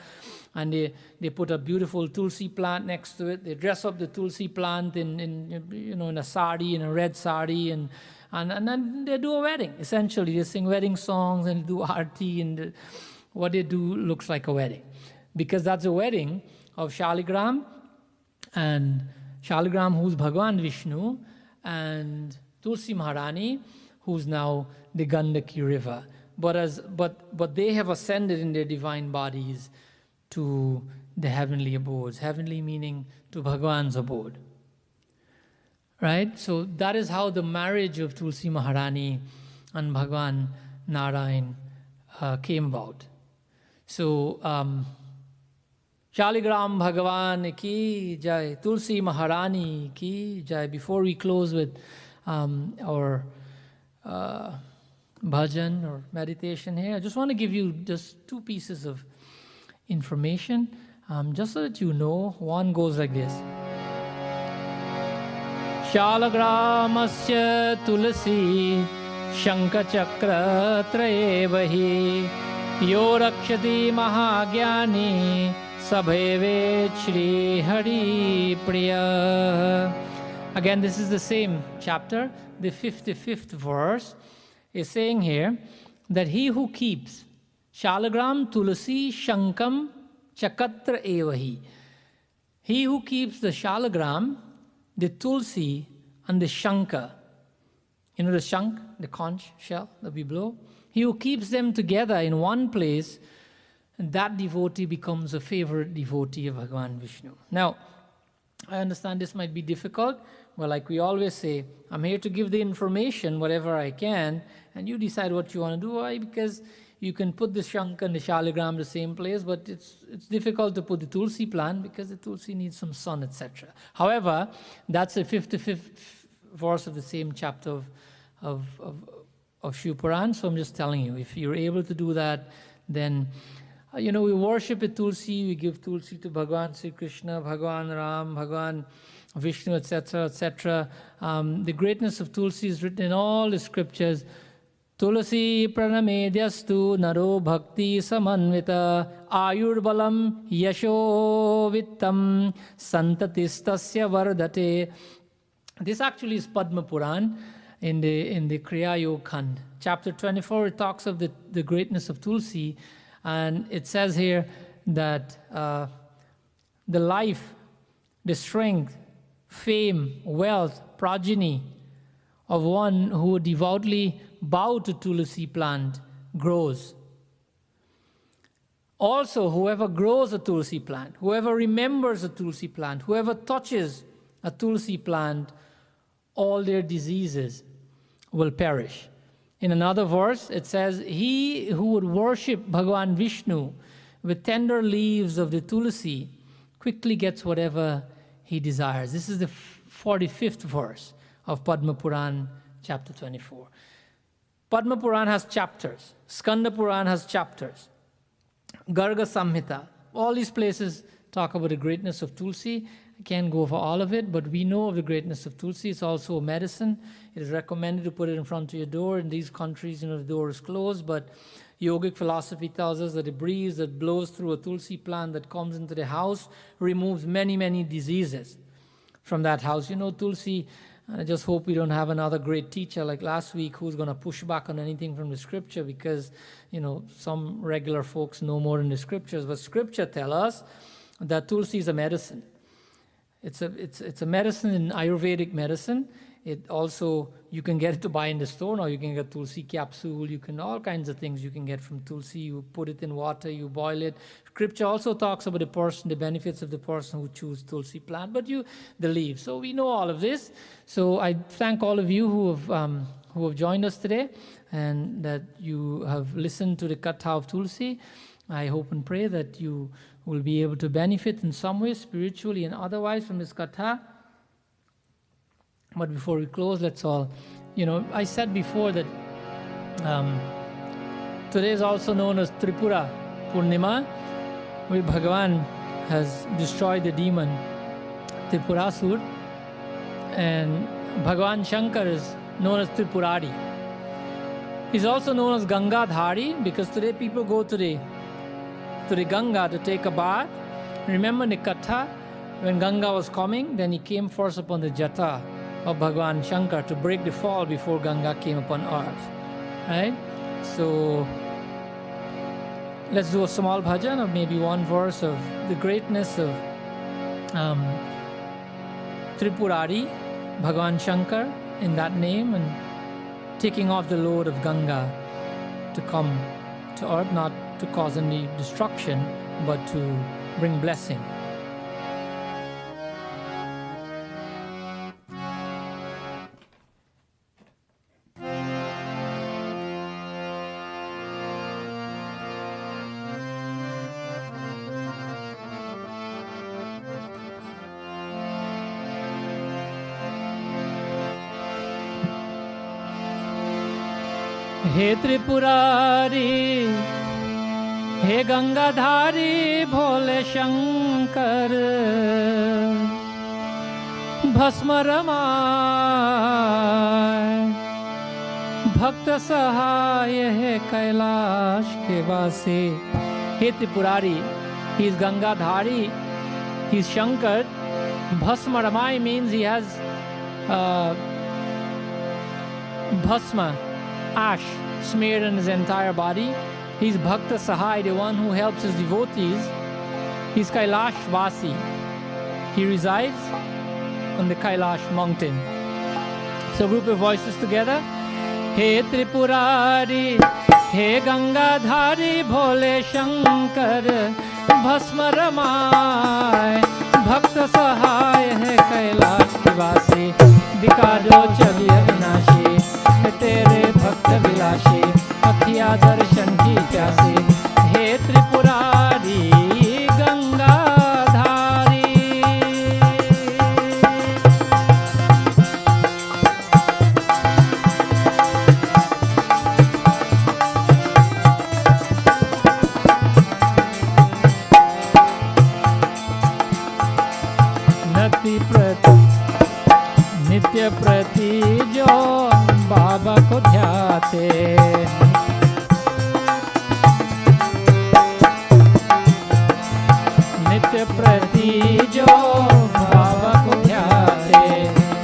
And they put a beautiful Tulsi plant next to it. They dress up the Tulsi plant in a sari, in a red sari, and then they do a wedding. Essentially, they sing wedding songs and do arti, and what they do looks like a wedding. Because that's a wedding of Shaligram, and Shaligram, who's Bhagavan Vishnu, and Tulsi Maharani, who's now the Gandaki river. But they have ascended in their divine bodies to the heavenly abodes. Heavenly meaning to Bhagavan's abode. Right? So that is how the marriage of Tulsi Maharani and Bhagavan Narayan came about. So, Shaligram Bhagavan ki jai, Tulsi Maharani ki jai. Before we close with our bhajan or meditation here, I just want to give you just two pieces of information, just so that you know. One goes like this. Shalagramasya tulasi shankachakra trayevahi yo rakshati mahagyani sabheve Shri Hari Priya. Again, this is the same chapter. The 55th verse is saying here that he who keeps Shalagram, Tulasi, Shankam, Chakatra Evahi. He who keeps the Shalagram, the Tulsi, and the Shanka. You know the shank, the conch shell that we blow? He who keeps them together in one place and that devotee becomes a favorite devotee of Bhagavan Vishnu. Now, I understand this might be difficult. Well, like we always say, I'm here to give the information, whatever I can, and you decide what you want to do. Why? Because you can put the Shankha and the Shaligram in the same place, but it's difficult to put the Tulsi plant because the Tulsi needs some sun, etc. However, that's the 55th verse of the same chapter of Shiv Puran. So I'm just telling you, if you're able to do that, then we worship a Tulsi, we give Tulsi to Bhagavan Sri Krishna, Bhagavan Ram, Bhagavan Vishnu, etc., etc. The greatness of Tulsi is written in all the scriptures. Tulasi pranamedyastu naro bhakti samanvita ayurbalam yasho vittam santatistasya vardate. This actually is Padma Puran in the Kriya Yoga Khand. Chapter 24, it talks of the greatness of Tulsi, and it says here that the life, the strength, fame, wealth, progeny of one who devoutly bow to Tulsi plant grows. Also, whoever grows a Tulsi plant, whoever remembers a Tulsi plant, whoever touches a Tulsi plant, all their diseases will perish. In another verse, it says, he who would worship Bhagavan Vishnu with tender leaves of the Tulsi quickly gets whatever he desires. This is the 45th verse of Padma Puran, chapter 24. Padma Puran has chapters. Skanda Puran has chapters. Garga Samhita. All these places talk about the greatness of Tulsi. I can't go over all of it, but we know of the greatness of Tulsi. It's also a medicine. It is recommended to put it in front of your door. In these countries, the door is closed, but yogic philosophy tells us that the breeze that blows through a Tulsi plant that comes into the house removes many, many diseases from that house. Tulsi, I just hope we don't have another great teacher like last week who's going to push back on anything from the scripture, because, some regular folks know more in the scriptures, but scripture tells us that Tulsi is a medicine. It's a medicine in Ayurvedic medicine. It also, you can get it to buy in the store now. You can get Tulsi capsule. You can, all kinds of things you can get from Tulsi. You put it in water, you boil it. Scripture also talks about the benefits of the person who chooses Tulsi plant, but the leaves. So we know all of this. So I thank all of you who have joined us today, and that you have listened to the Katha of Tulsi. I hope and pray that you will be able to benefit in some way, spiritually and otherwise, from this Katha. But before we close, let's all, I said before that today is also known as Tripura Purnima, where Bhagavan has destroyed the demon Tripurasur, and Bhagavan Shankar is known as Tripurari. He's also known as Gangadhari, because today people go to the Ganga to take a bath. Remember the Katha, when Ganga was coming, then he came first upon the Jata of Bhagavan Shankar to break the fall before Ganga came upon earth. Right? So let's do a small bhajan of maybe one verse of the greatness of Tripurari, Bhagavan Shankar, in that name, and taking off the load of Ganga to come to earth, not to cause any destruction, but to bring blessing. हे त्रिपुरारी, हे गंगाधारी भोले शंकर, भस्म रमाय भक्त सहाय है कैलाश के वासी. हे Tripurari, he is Gangadhari, he is Shankar. Bhasma Ramai means he has bhasma, ash, smeared on his entire body. He's Bhakta Sahai, the one who helps his devotees. He's Kailash Vasi. He resides on the Kailash mountain. So group of voices together. He Tripurari, हे गंगाधारी भोले शंकर भस्म रमाए, भक्त सहाय है कैलाश निवासी, दिखा दो छवि अविनाशी, है तेरे भक्त विलासी, अखिया दर्शन की प्यासी, हे त्रिपुरारी गंगाधारी। नित्य प्रति जो बाबा को ध्याते, नित्य प्रति जो बाबा को ध्याते,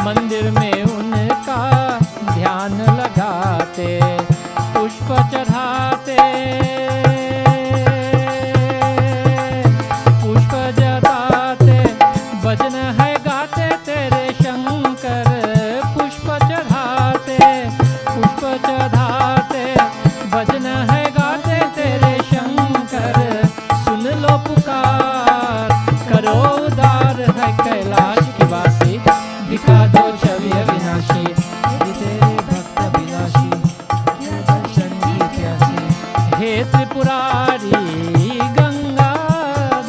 मंदिर में उनका ध्यान लगाते, पुष्प चढ़ाते, पुष्प जलाते, भजन है गाते तेरे शंकर, पुष्प चढ़ाते, पुष्प चढ़ाते, भजन है गाते तेरे शंकर, सुन लो पुकार, करो उदार है कैलाश की वासी, दिखा दो छवि अविनाशी, तेरे भक्त विलासी, दर्शन की प्यासी, हे त्रिपुरारी गंगाधारी।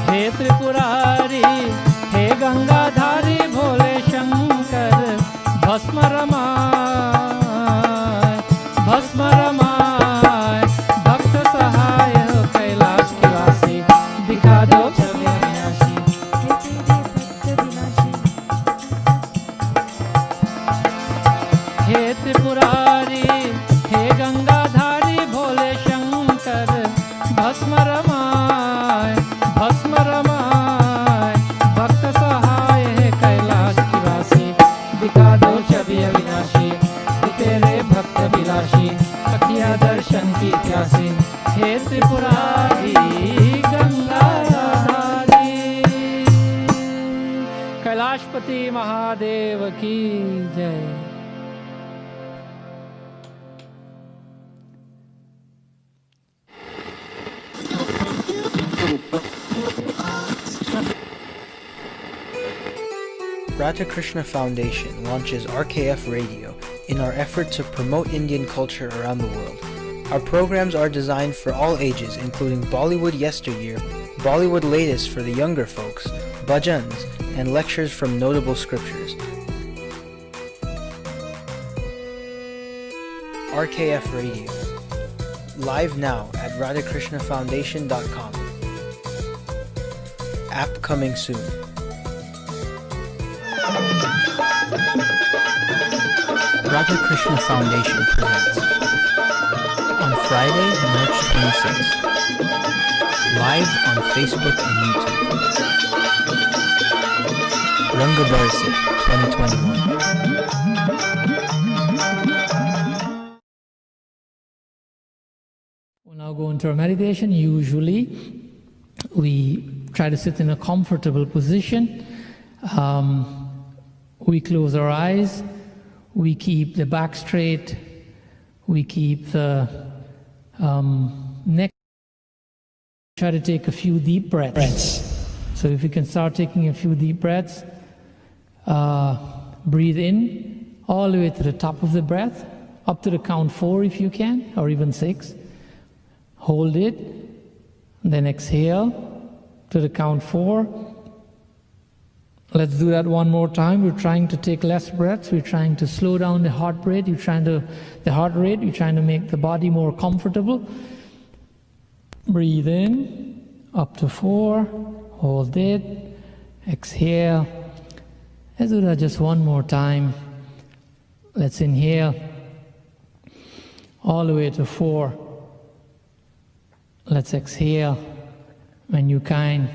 हे त्रिपुरारी, हे गंगाधारी भोले शंकर भस्म रमाए, भस्म रमाए, भक्त सहाय हो कैलाश की वासी, दिखा दो छवि अविनाशी, हे त्रिपुरारी, हे गंगाधारी भोले शंकर भस्म रमाए, भस्म रमाए, भक्त सहाय है कैलाश की वासी, दिखा दो छवि अविनाशी, तेरे भक्त विलासी, अखिया दर्शन की प्यासी, हे त्रिपुरारी गंगाधारी। कैलाशपति महादेव की जय। Radha Krishna Foundation launches RKF Radio in our effort to promote Indian culture around the world. Our programs are designed for all ages, including Bollywood yesteryear, Bollywood latest for the younger folks, bhajans, and lectures from notable scriptures. RKF Radio. Live now at radhakrishnaffoundation.com. App coming soon. Radha Krishna Foundation presents on Friday, March 26th, live on Facebook and YouTube. Ranga Barsi 2021. We'll now go into our meditation. Usually we try to sit in a comfortable position. We close our eyes. We keep the back straight, we keep the neck. Try to take a few deep breaths. So if you can start taking a few deep breaths, breathe in all the way to the top of the breath, up to the count 4 if you can, or even 6. Hold it, then exhale to the count 4. Let's do that one more time. We're trying to take less breaths. We're trying to slow down the heart rate. We're trying to make the body more comfortable. Breathe in, up to 4, hold it, exhale. Let's do that just one more time. Let's inhale all the way to 4. Let's exhale. When you can,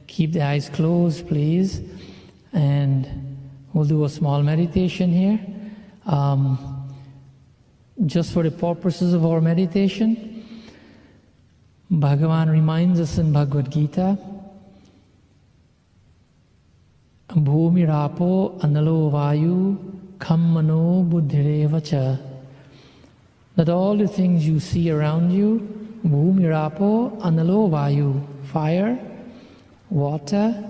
keep the eyes closed, please. And we'll do a small meditation here. Just for the purposes of our meditation, Bhagavan reminds us in Bhagavad Gita, Bhumi Rapo Analo Vayu Kammano Buddhirevacha, that all the things you see around you, Bhumi Rapo Analo Vayu, fire, water,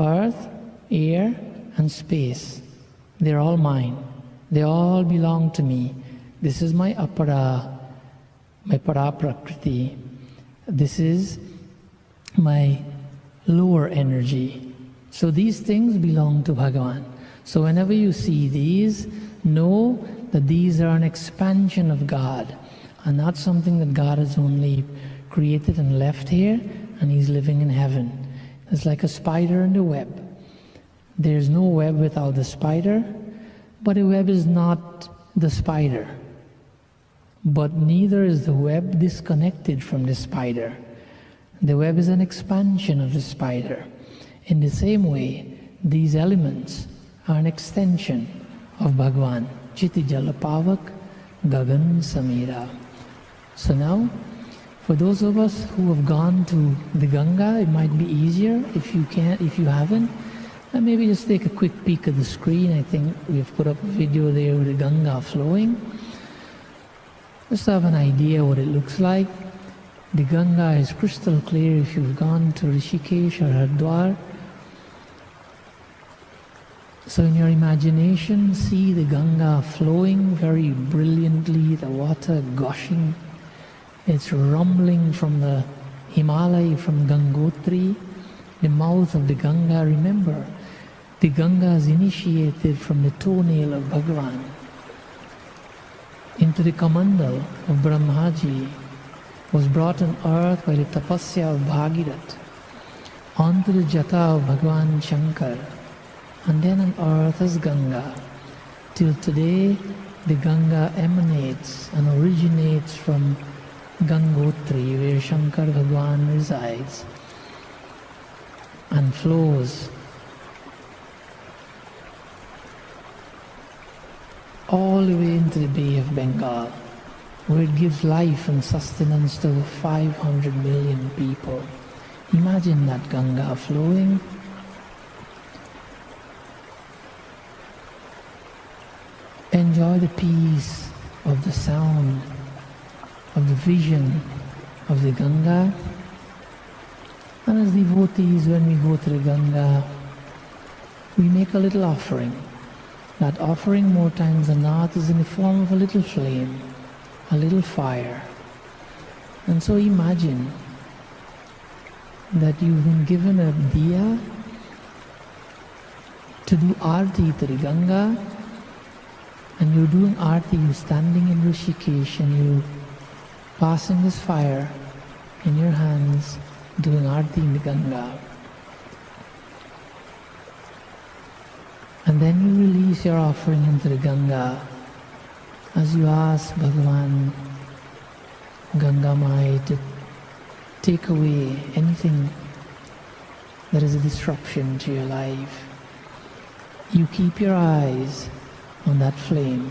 earth, air, and space, they're all mine. They all belong to me. This is my apara, my para-prakriti. This is my lower energy. So these things belong to Bhagavan. So whenever you see these, know that these are an expansion of God and not something that God has only created and left here and He's living in heaven. It's like a spider in the web. There's no web without the spider, but the web is not the spider. But neither is the web disconnected from the spider. The web is an expansion of the spider. In the same way, these elements are an extension of Bhagavan. Chiti Jala Pavak Gagan Samira. So now, for those of us who have gone to the Ganga, it might be easier if you haven't. And maybe just take a quick peek at the screen. I think we've put up a video there with the Ganga flowing. Just have an idea what it looks like. The Ganga is crystal clear if you've gone to Rishikesh or Haridwar. So in your imagination, see the Ganga flowing very brilliantly, the water gushing. It's rumbling from the Himalaya, from Gangotri, the mouth of the Ganga. Remember, the Ganga is initiated from the toenail of Bhagavan into the Kamandal of Brahmaji, was brought on earth by the tapasya of Bhagirath, onto the jata of Bhagavan Shankar, and then on earth as Ganga. Till today, the Ganga emanates and originates from Gangotri, where Shankar Bhagavan resides, and flows all the way into the Bay of Bengal, where it gives life and sustenance to over 500 million people. Imagine that Ganga flowing. Enjoy the peace of the sound, of the vision of the Ganga. And as devotees, when we go to the Ganga, we make a little offering. That offering, more times than not, is in the form of a little flame, a little fire. And so imagine that you've been given a diya to do arti to the Ganga, and you're doing arti, you're standing in Rishikesh and you're passing this fire in your hands, doing arti in the Ganga. And then you release your offering into the Ganga as you ask Bhagavan, Ganga Mai, to take away anything that is a disruption to your life. You keep your eyes on that flame.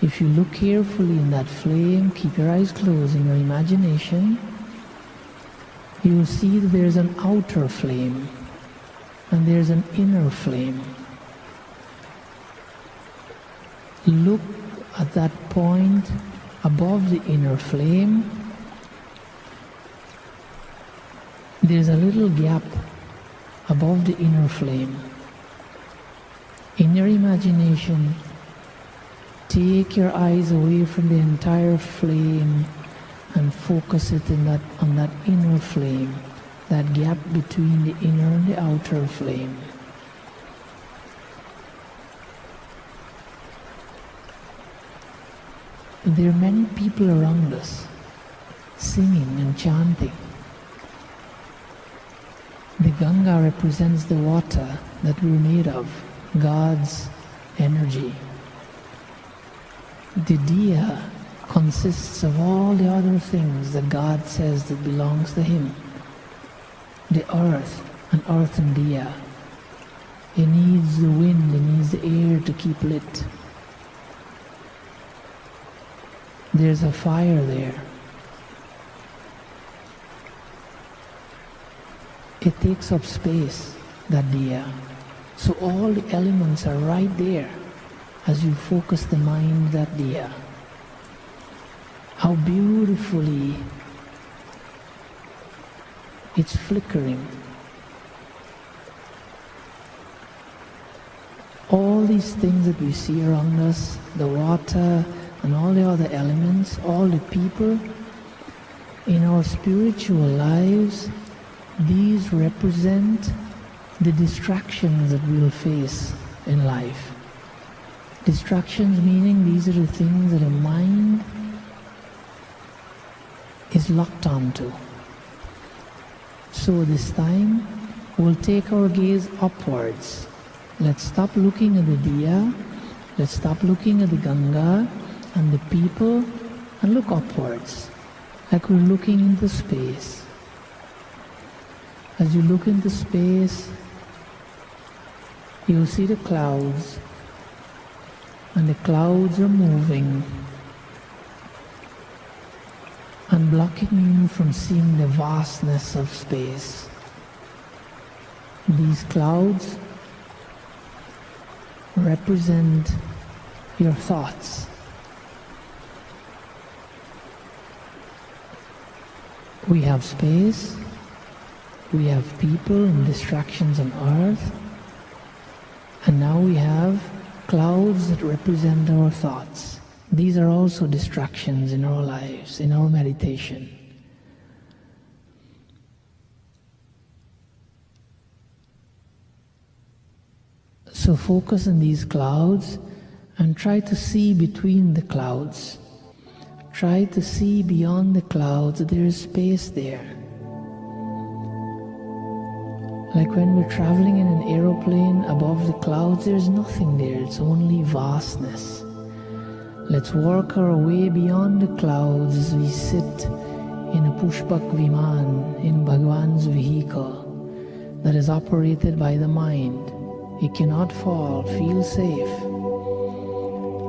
If you look carefully in that flame, keep your eyes closed in your imagination, you will see that there's an outer flame and there's an inner flame. Look at that point above the inner flame. There's a little gap above the inner flame. In your imagination, take your eyes away from the entire flame and focus it on that inner flame, that gap between the inner and the outer flame. There are many people around us singing and chanting. The Ganga represents the water that we're made of, God's energy. The diya consists of all the other things that God says that belongs to Him. The earth, an earthen diya. It needs the wind, it needs the air to keep lit. There's a fire there. It takes up space, that diya. So all the elements are right there as you focus the mind that diya. How beautifully it's flickering. All these things that we see around us, the water and all the other elements, all the people, in our spiritual lives, these represent the distractions that we'll face in life. Distractions meaning these are the things that the mind is locked onto. So this time, we'll take our gaze upwards. Let's stop looking at the diya, let's stop looking at the Ganga and the people, and look upwards, like we're looking into space. As you look into space, you'll see the clouds, and the clouds are moving and blocking you from seeing the vastness of space. These clouds represent your thoughts. We have space, we have people and distractions on earth, and now we have clouds that represent our thoughts. These are also distractions in our lives, in our meditation. So focus on these clouds and try to see between the clouds. Try to see beyond the clouds, there is space there. Like when we're traveling in an aeroplane above the clouds, there's nothing there, it's only vastness. Let's work our way beyond the clouds as we sit in a Pushpak Viman, in Bhagwan's vehicle that is operated by the mind. It cannot fall, feel safe.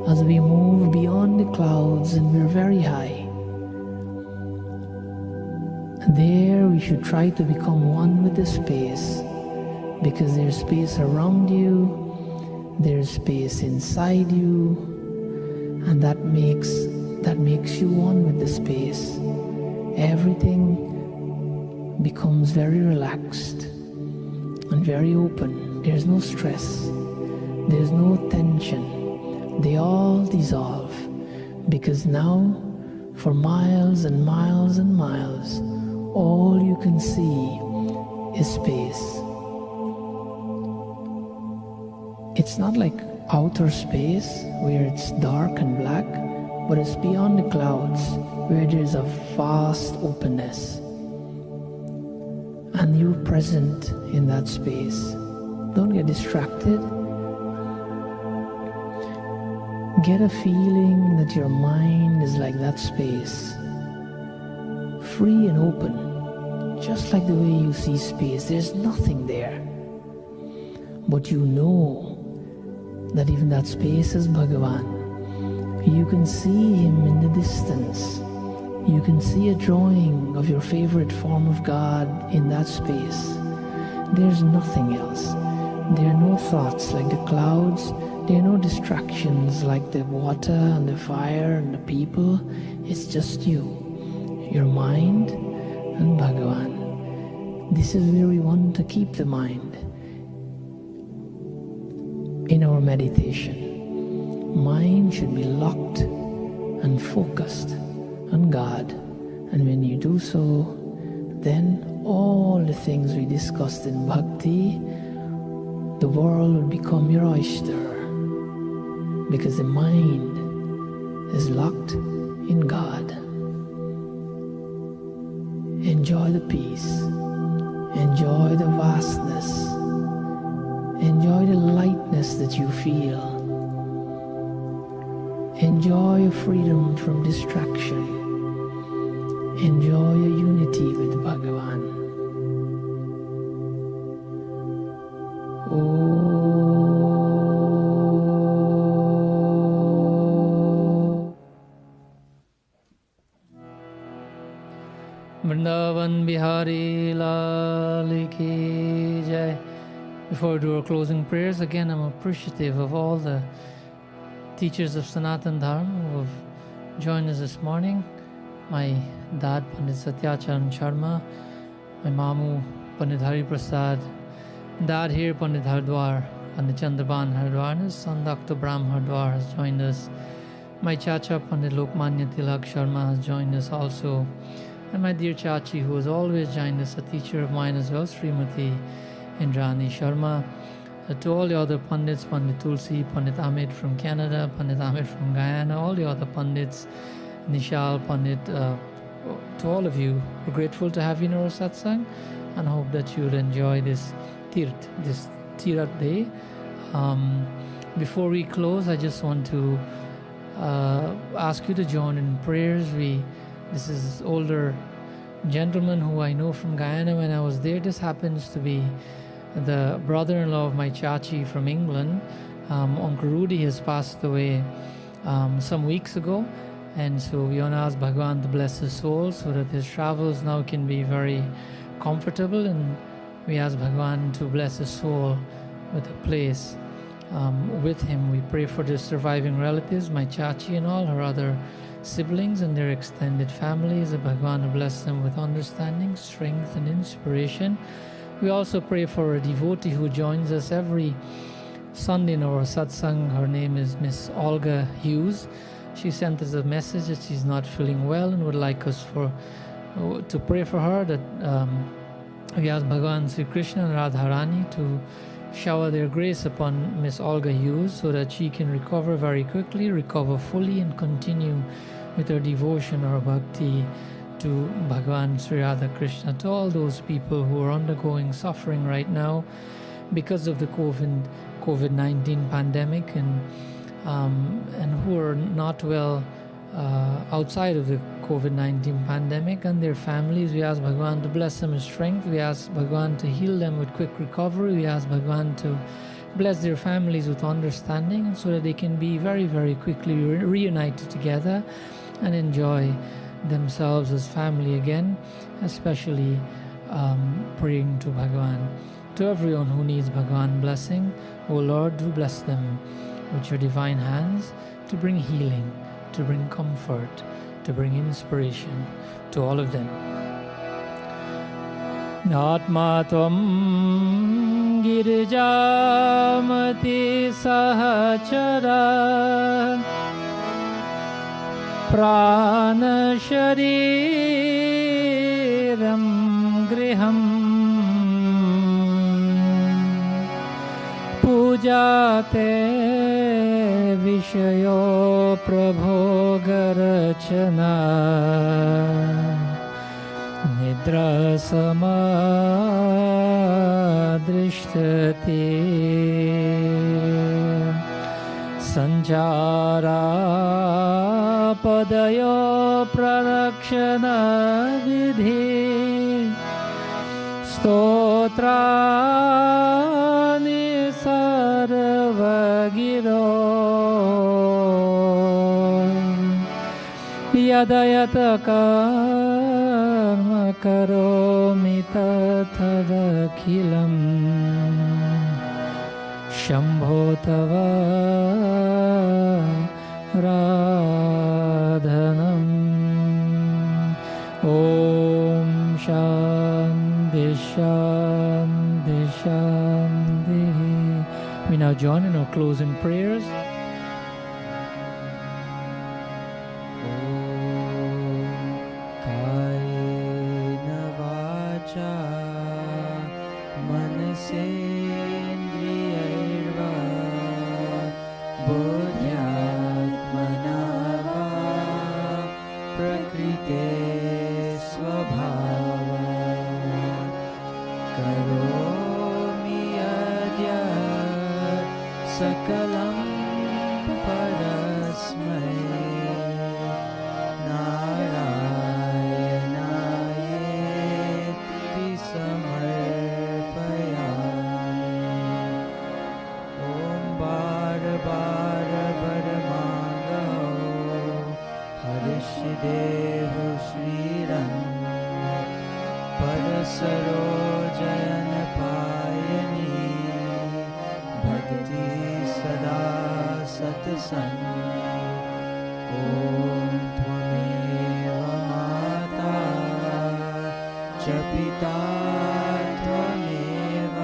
As we move beyond the clouds and we're very high, there we should try to become one with the space, because there's space around you, there's space inside you, and that makes you one with the space. Everything becomes very relaxed and very open. There's no stress, there's no tension. They all dissolve, because now, for miles and miles and miles, all you can see is space. It's not like outer space where it's dark and black, but it's beyond the clouds where there's a vast openness. And you're present in that space. Don't get distracted. Get a feeling that your mind is like that space, free and open, just like the way you see space. There's nothing there. But you know that even that space is Bhagavan. You can see Him in the distance. You can see a drawing of your favorite form of God in that space. There's nothing else. There are no thoughts like the clouds. There are no distractions like the water and the fire and the people. It's just you, your mind, and Bhagavan. This is where we want to keep the mind in our meditation. Mind should be locked and focused on God. And when you do so, then all the things we discussed in Bhakti, the world will become your oyster, because the mind is locked in God. enjoy the peace, enjoy the vastness, enjoy the lightness that you feel. Enjoy your freedom from distraction. Enjoy your unity with Bhagavan. Vrindavan Bihari Lal Ki Jai. Before we do our closing prayers, again I'm appreciative of all the teachers of Sanatan Dharma who have joined us this morning. My dad, Pandit Satyacharan Sharma, my mamu, Pandit Hari Prasad, dad here, Pandit Hardwar, Pandit Chandraban Hardwar, and his son, Dr. Brahm Hardwar, has joined us. My chacha, Pandit Lokmanya Tilak Sharma, has joined us also. And my dear chachi, who has always joined us, a teacher of mine as well, Srimati Indrani Sharma. To all the other Pandits, Pandit Tulsi, Pandit Amit from Canada, Pandit Amit from Guyana, all the other Pandits, Nishal, Pandit, to all of you, we're grateful to have you in our satsang and hope that you'll enjoy this Tirat day. Before we close, I just want to ask you to join in prayers. This is older gentleman who I know from Guyana when I was there. This happens to be the brother-in-law of my chachi from England. Uncle Rudy has passed away some weeks ago, and so we want to ask Bhagavan to bless his soul so that his travels now can be very comfortable, and we ask Bhagavan to bless his soul with a place with him. We pray for the surviving relatives, my chachi and all her other siblings and their extended families, that Bhagavan will bless them with understanding, strength and inspiration. We also pray for a devotee who joins us every Sunday in our satsang. Her name is Miss Olga Hughes. She sent us a message that she's not feeling well and would like us to pray for her, that we ask Bhagavan Sri Krishna and Radha Rani to shower their grace upon Miss Olga Hughes so that she can recover very quickly, recover fully, and continue with her devotion or bhakti to Bhagavan Sri Radha Krishna. To all those people who are undergoing suffering right now because of the COVID-19 pandemic and who are not well outside of the COVID-19 pandemic, and their families, we ask Bhagavan to bless them with strength. We ask Bhagavan to heal them with quick recovery. We ask Bhagavan to bless their families with understanding so that they can be very, very quickly reunited together and enjoy themselves as family again, especially praying to Bhagavan. To everyone who needs Bhagavan blessing, O Lord, do bless them with your divine hands to bring healing, to bring comfort, to bring inspiration to all of them. Atma tvam girijamati sahachara prana shariram griham pujate vishayo prabhogarachana nidra samadrishtati sanjara padayo prarakshana vidhi stotrani sarvagiro yadayata karma karomi tathadakhilam shambho tava radhanam. Om Shanti Shanti Shanti. We now join in our closing prayers. Kayena vacha manasendriyaiva buddhyatmana va prakrite svabhava देहु श्रीरंग पद सरोजन पायनी भक्ति सदा सत्संग ओम त्वमेव माता च पिता त्वमेव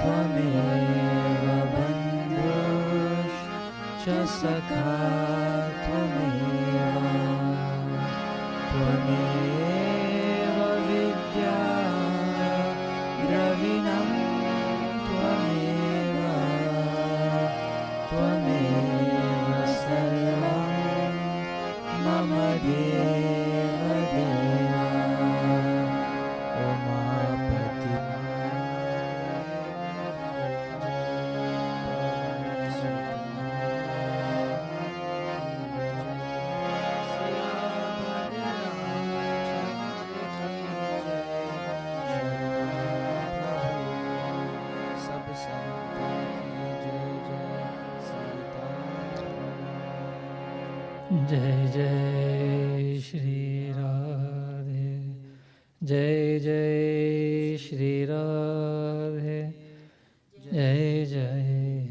त्वमेव बन्धुश्च सखा त्वमेव त्वमेव विद्या द्रविणं त्वमेव त्वमेव सर्वं मम देव देवा उमापति जय जय श्री राधे जय जय श्री राधे जय जय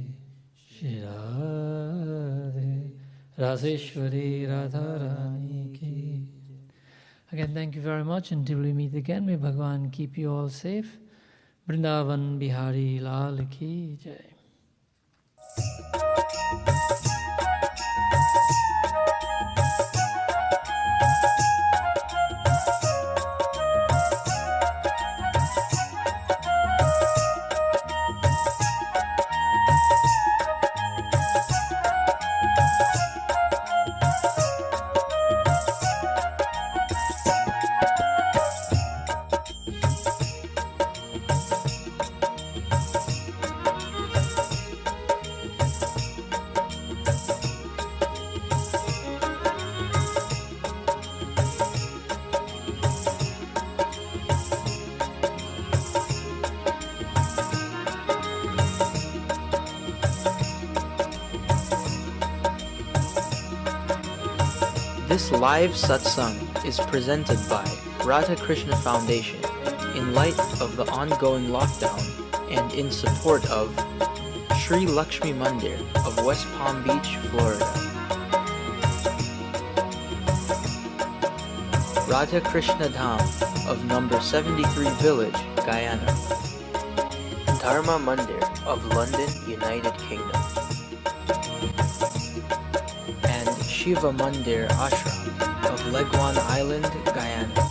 श्री राधे राधेश्वरी राधा रानी की. Again, thank you very much. Until we meet again, may Bhagavan keep you all safe. Vrindavan Bihari Lal ki jai. This live satsang is presented by Radha Krishna Foundation in light of the ongoing lockdown and in support of Sri Lakshmi Mandir of West Palm Beach, Florida. Radha Krishna Dham of number 73 Village, Guyana. Dharma Mandir of London, United Kingdom. And Shiva Mandir Ashram of Leguan Island, Guyana.